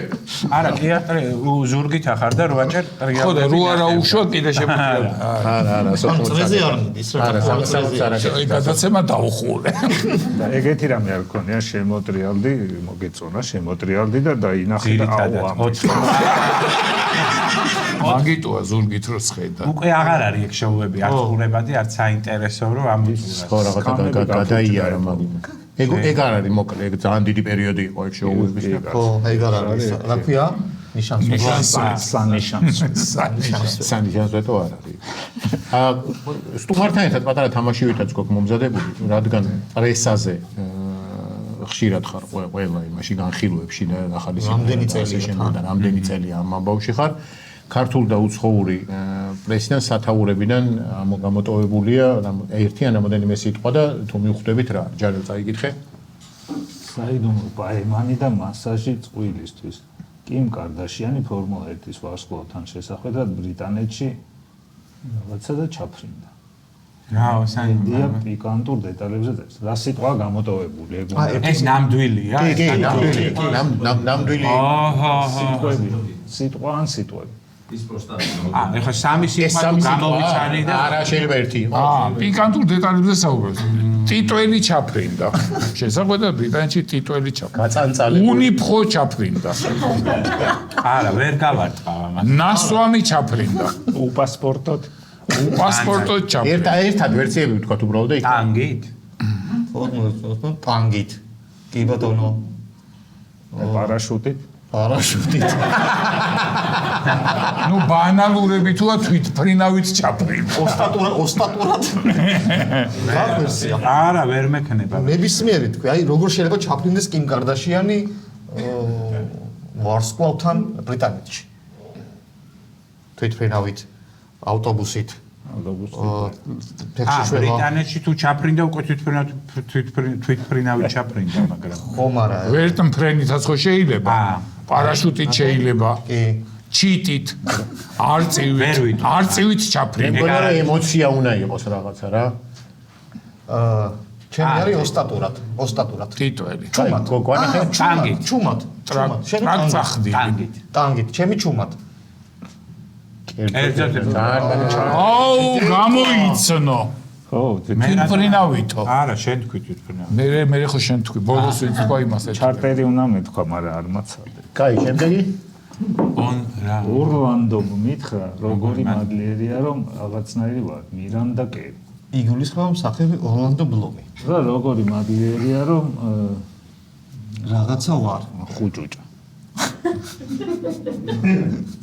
არა, თეატრი ზურგით ახარ და როაჭერ ტრიალები. ხო და რო არა უშვა კიდე შემიძლია. არა, სოციალიზმი არ მიდის რა. აი გადაცემა დაუხურე. და ეგეთი რამე არ ქონია, შემოტრიალდი, მოგეწონა, შემოტრიალდი და დაინახე და აუ. მაგიტოა ზურგით რო შეხედა. უკვე აღარ არის ეგ შოუები, არც ხურებადი, არც საინტერესო რომ ამიწურა. ხო რაღაცა გადაიარა მაგრამ. ეგ არ არის მოკლე, ეგ ძალიან დიდი პერიოდი იყო ეგ შოუების. ხო, ეგ არ არის. რა ქვია? სანიშანსვე თუ არ არის. სტუმართან ერთად პატარა თამაშივითაც გვაქვს მომზადებული, რადგან პრესაზე ხშირად ხარ ყველა იმაში განხილვებში და ახალი რამდენი წელია ამ ამბავში ხარ. ქართულ და უცხოური პრესიდან სათაურებიდან გამოტოვებულია ერთი ან რამოდენიმე სიტყვა და თუ მიხვდებით რა, ჯარელ წაიკითხე. საიდუმლო ბაემანი და მასაჟი წყვილისთვის. კიმ კარდაშიანი ფორმულა 1-ის ვარსკვლავთან შესახვედრად ბრიტანეთში რაღაცა და ჩაფრინდა. რა, საიდუმლო პიკანტურ დეტალებზე წერს. რა სიტყვა გამოტოვებული ეგ. ეს ნამდვილია? კი, ნამდვილი. სიტყვა ან სიტყვები. ის პროსტა. ეხლა სამი სიტყვა გამოვიცანი და არა შეიძლება ერთი იყოს. პიკანტურ დეტალებზე საუბრობთ. ტიტველი ჩაფრინდა. შესაძლოა ბრიტანეთში ტიტველი ჩაფრინდა. გაწანწალებული. უნიფხო ჩაფრინდა. არა, ვერ გავარტყავ ამას. ნასვამი ჩაფრინდა. უპასპორტოდ ჩაფრინდა. ერთად ვერსიები ვთქვათ უბრალოდ და იქ. ტანგით? ტანგით. კი ბატონო. პარაშუტით? პარაშუტით. ნუ ბანალურები თუა თვითფრინავით ჩაფრინდა. ოსტატურად. რა ვერსია? არა, ვერ მექნება. ნებისმიერი თქვი, აი როგორ შეიძლება ჩაფრინდეს კიმ კარდაშიანი ვარსკვლავთან ბრიტანეთში. თვითფრინავით, ავტობუსით. ბრიტანეთში თუ ჩაფრინდა უკვე თვითფრინავით ჩაფრინდა, მაგრამ ხომ არა. ვერტმფრენითაც ხო შეიძლება? პარაშუტით შეიძლება. კი. ჩიტით. არწივით ჩაფრინდა. მეგონა რა ემოცია უნდა იყოს რაღაცა რა. ჩემი არის ოსტატურად. ტიტველი. ჩუმად. გვანახე ტანგით. ჩუმად. შენი ტანგით. ტანგით, ჩემი ჩუმად. აუ, გამოიცნო. ხო, თვითფრინავითო. არა, შენ თქვი თვითფრინავით. მე ხო შენ თქვი, ბოლოს ვიტყვა იმას ერთ. ჩარტერი უნდა მეთქვა, მაგრამ არ მაცადე. კაი, შემდეგი? ორლანდომ მითხრა, როგორი მადლიერია, რომ რაღაცნაირი ვარ, მირანდა კერი. იგულისხმება სახელი ორლანდო ბლომი. რა როგორი მადლიერია, რომ რაღაცა ვარ. ხუჭუჭა.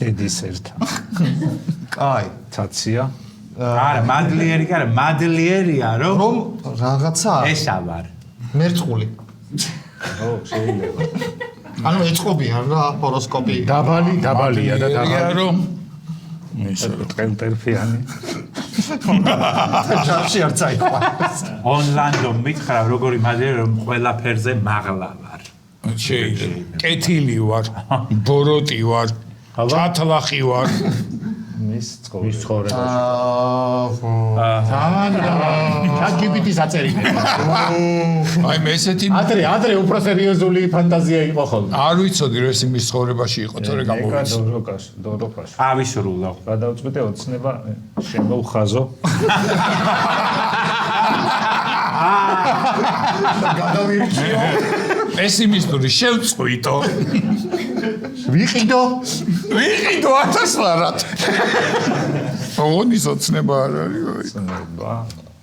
ედის ერთა. კაი, ცაცია. არა, მადლიერი კი არა, მადლიერია, რომ რაღაცა ესა ვარ. მერწყული. ო, შეიძლება. ანუ ეწყობიან რა ჰოროსკოპი. დაბალია და რომ ტელტერფიანი. ჯარში არ წაიყვა. ონლანდო მითხრა როგორი მადლია რომ ყველაფერზე მაღლა ვარ. შეიძლება. კეთილი ვარ, ბოროტი ვარ, ჩათლახი ვარ. მის ცხოვრებაში. ChatGPT-ს აწერილი. აი მე ესეთი ადრე უფრო სერიოზული ფანტაზია იყო ხოლმე. არ ვიცოდი რომ ეს იმის ცხოვრებაში იყო, თორე გამოვიცი. დოროფაში. ავისრულო. გადავწყვიტე ოცნება შემოუხაზო. გადავირჩიო. პესიმისტური შევწყვიტო. ვიყიდო 1000 ლარად. ონის ოცნება არ არის.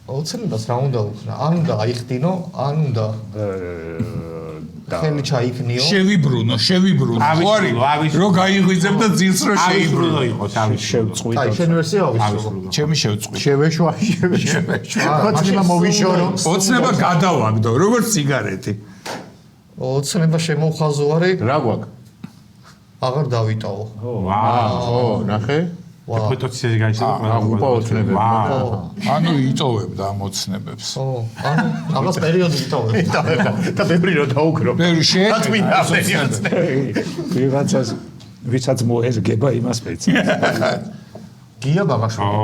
ოცნებას რა უნდა უხსნა? ან უნდა აიხდინო, ან უნდა ხელი ჩაიქნიო. შევიბრუნო. ხო არის? რომ გაიღვიძებ და ძილს რომ შეიბრუნო. იყოს ავი შევწყვიტო. აი შენ ვერსია ავისრულო. ჩემი შევწყვიტე. შევეშვა. ოცნება მოვიშორო. ოცნება გადავაგდო, როგორც სიგარეტი. ოცნება შემოხაზო არის? რა გვაქვს? აღარ დავიტოვო. ხო, ნახე. ფოტოციაზე გაიჩინე უპა ოცნებები. ანუ იტოვებდა ამ ოცნებებს. ხო, ანუ რაღაც პერიოდი იტოვებდა. და ბევრი რო დაუკრო. ბევრი შე. დაწმინდა პერიოდს. ვიღაცას ვისაც მოერგება იმას მეც. გია ბაღაშვილი.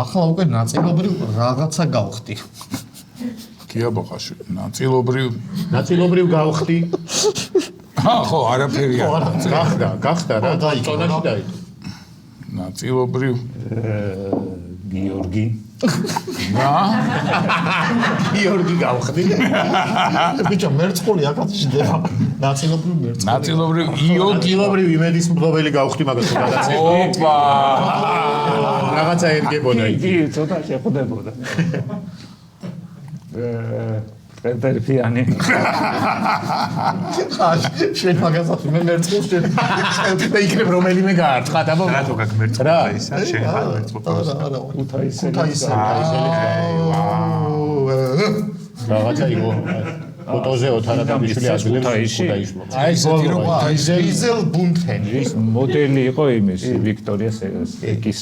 ახლა უკვე ნაწილობრივ რაღაცა გავხდი. გია ბაღაშვილი. ნაწილობრივ გავხდი. ხო, არაფერი არ. გახდა რა, ტონაში დაიწყო. ნაწილობრივ გიორგი. გიორგი გავხდი. ბიჭო, მერწყული აქაც შდება. ნაწილობრივ მერწყული. ნაწილობრივ იოგი. ნაწილობრივ იმედის მფლობელი გავხდი მაგას რაღაცა. ოპა. რაღაცა ერგებოდა იგი ცოტა შეხვდებოდა. პერფიანი. შენ მაგასაც მე მერწყულს შენ და იქნებ რომელიმე გაარტყა და რატო გაგმერწყდა ისა შენ ხარ მერწყულს. რაღაცა იყო. ფოტოზე ოთარა დაგვიშვილი ასულებს ხუთაისმო. აი ესეთი რომ დიზელ ბუნთენი. ის მოდელი იყო იმის ვიქტორია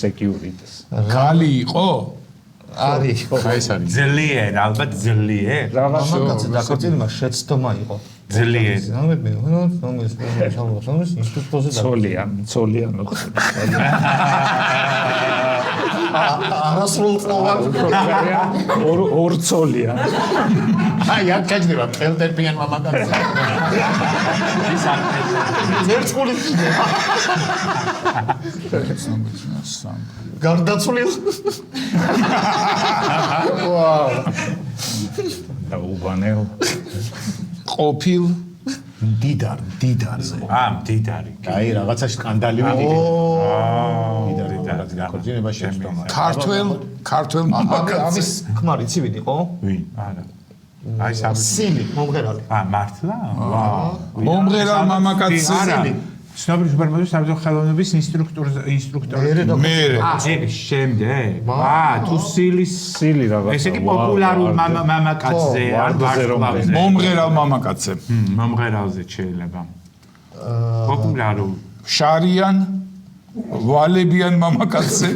სეკიურიტის. გალი იყო? არის. აი ეს არის. ძლიერ, ალბათ ძლიერ. მამაკაცი დაქორწინება შეცდომა იყო. ძლიერ. ცოლია მოხდა. არასრულწლოვანი ორ ცოლია. აი აქ გაჩნდება პელტერპიან მამაკაცი. მერწყული გარდაცვლილი. ვაუ. და უბანელ ყოფილ დიდარზე. დიდარი. აი რაღაცა სკანდალი ვიყიდე. დიდარი ქორწინება შეცდომა. ქართველ მამაკაცი. ამის ქმარი იცი ვინ იყო? ვინ? არა. აი სილი, მომღერალი. მართლა? ვაუ. მომღერალ მამაკაცი. ცნობილი სუპერმოდელის საბჭოთა ხელოვნების ინსტრუქტორი. მე. ეგ შემდეგ. თუ სილი რაღაცა. ესე იგი პოპულარულ მამაკაცზე არ ვარსკვლავზე. მომღერალ მამაკაცზე. მომღერალზე შეიძლება. პოპულარულ. შარიან ვალებიან მამაკაცზე.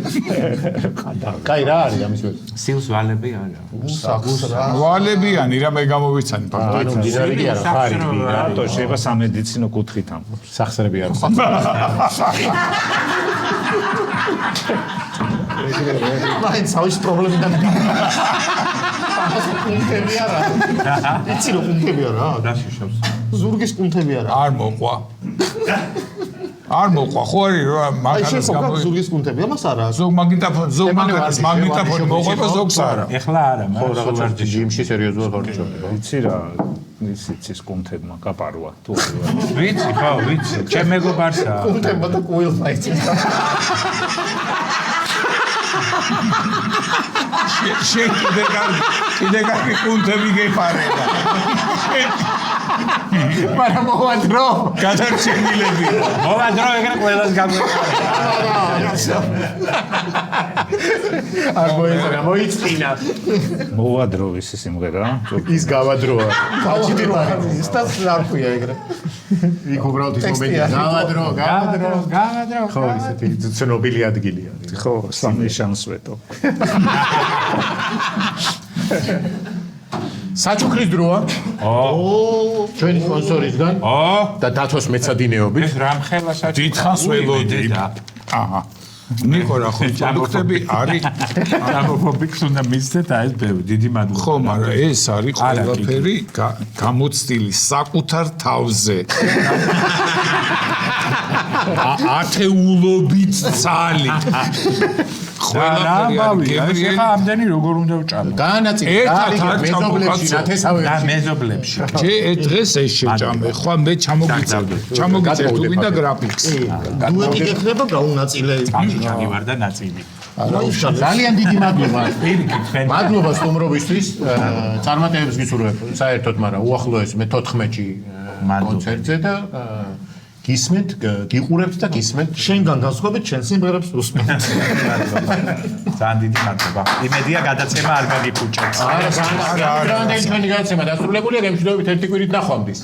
კაი რა არის ამის ვერსია? სილს ვალები არა. ვალებიანი რამე გამოვიცანი ფაქტობრივად. ანუ დიდარი კი არა, ხარი კი. რატო შეიძლება სამედიცინო კუთხით ამბობს. სახსრები არის. მაინც თავის პრობლემიდან კუნთები არა. იცი რომ კუნთები არა? რა შეშავს? ზურგის კუნთები არა. არ მოყვა. არ მოყვა, ხო არის რომ მაგას გამოვი ზურგის კუნთები ამას არა. ზოგ მაგნიტაფონი მოყვება ზოგს არა. ეხლა არა, ხო რაღაცა ჯიმში სერიოზულად ვარჯიშობდება. ვიცი რა, ისიც კუნთებმა კაპარვა თუ ვიცი, ხო, ვიცი. ჩემ მეგობარსა. კუნთებმა და კუილმა იცი. შენ კიდე კარგი კუნთები გეფარება. მაგრამ მოვადრო. გადარჩენილები. მოვადრო ეგრე ყველას არ მოიწინა. მოვადრო ის სიმღერა. ის გავადროა. გაჩიდი მაგ ის და არ ქვია ეგრე. იქ უბრალოდ ის მომენტია. გავადრო. ხო, ისეთი ცნობილი ადგილი არის. ხო, სამი შანსვეტო. საჩუქრის დროა. ჩვენი სპონსორისგან. და დათოს მეცადინეობით. ეს რამხელა საჩუქრი. დიდხანს ველოდი. აჰა. ნიკო რა ხო პროდუქტები არის ამოფობიქს უნდა მისცეთ აი ეს ბევრი დიდი მადლობა. ხო, მაგრამ ეს არის ყველაფერი გამოცდილი საკუთარ თავზე. ათეულობით ცალით. ყველაფერი ეხა ამდენი როგორ უნდა ვჭამო? განაწილე მეზობლებში ნათესავებში. და მეზობლებში. ჯე დღეს ეს შეჭამე, ხო მე ჩამოგიწევ თუ მინდა გრაფიკსი. დუეტი გეხდება გაუნაწილე. ჩანი ვარ და ნაწილი. ძალიან დიდი მადლობა. მადლობა სტუმრობისთვის. წარმატებებს გისურვებ საერთოდ, მაგრამ უახლოეს მე 14-ში კონცერტზე და გისმენთ, გიყურებთ და გისმენთ. შენგან განსხვავებით ჩვენ სიმღერებს უსმენთ. ძალიან დიდი მადლობა. იმედია გადაცემა არ გაგიფუჭებს. არა, ჩვენი გადაცემა დასრულებულია, გემშვიდობით ერთი კვირით ნახვამდის.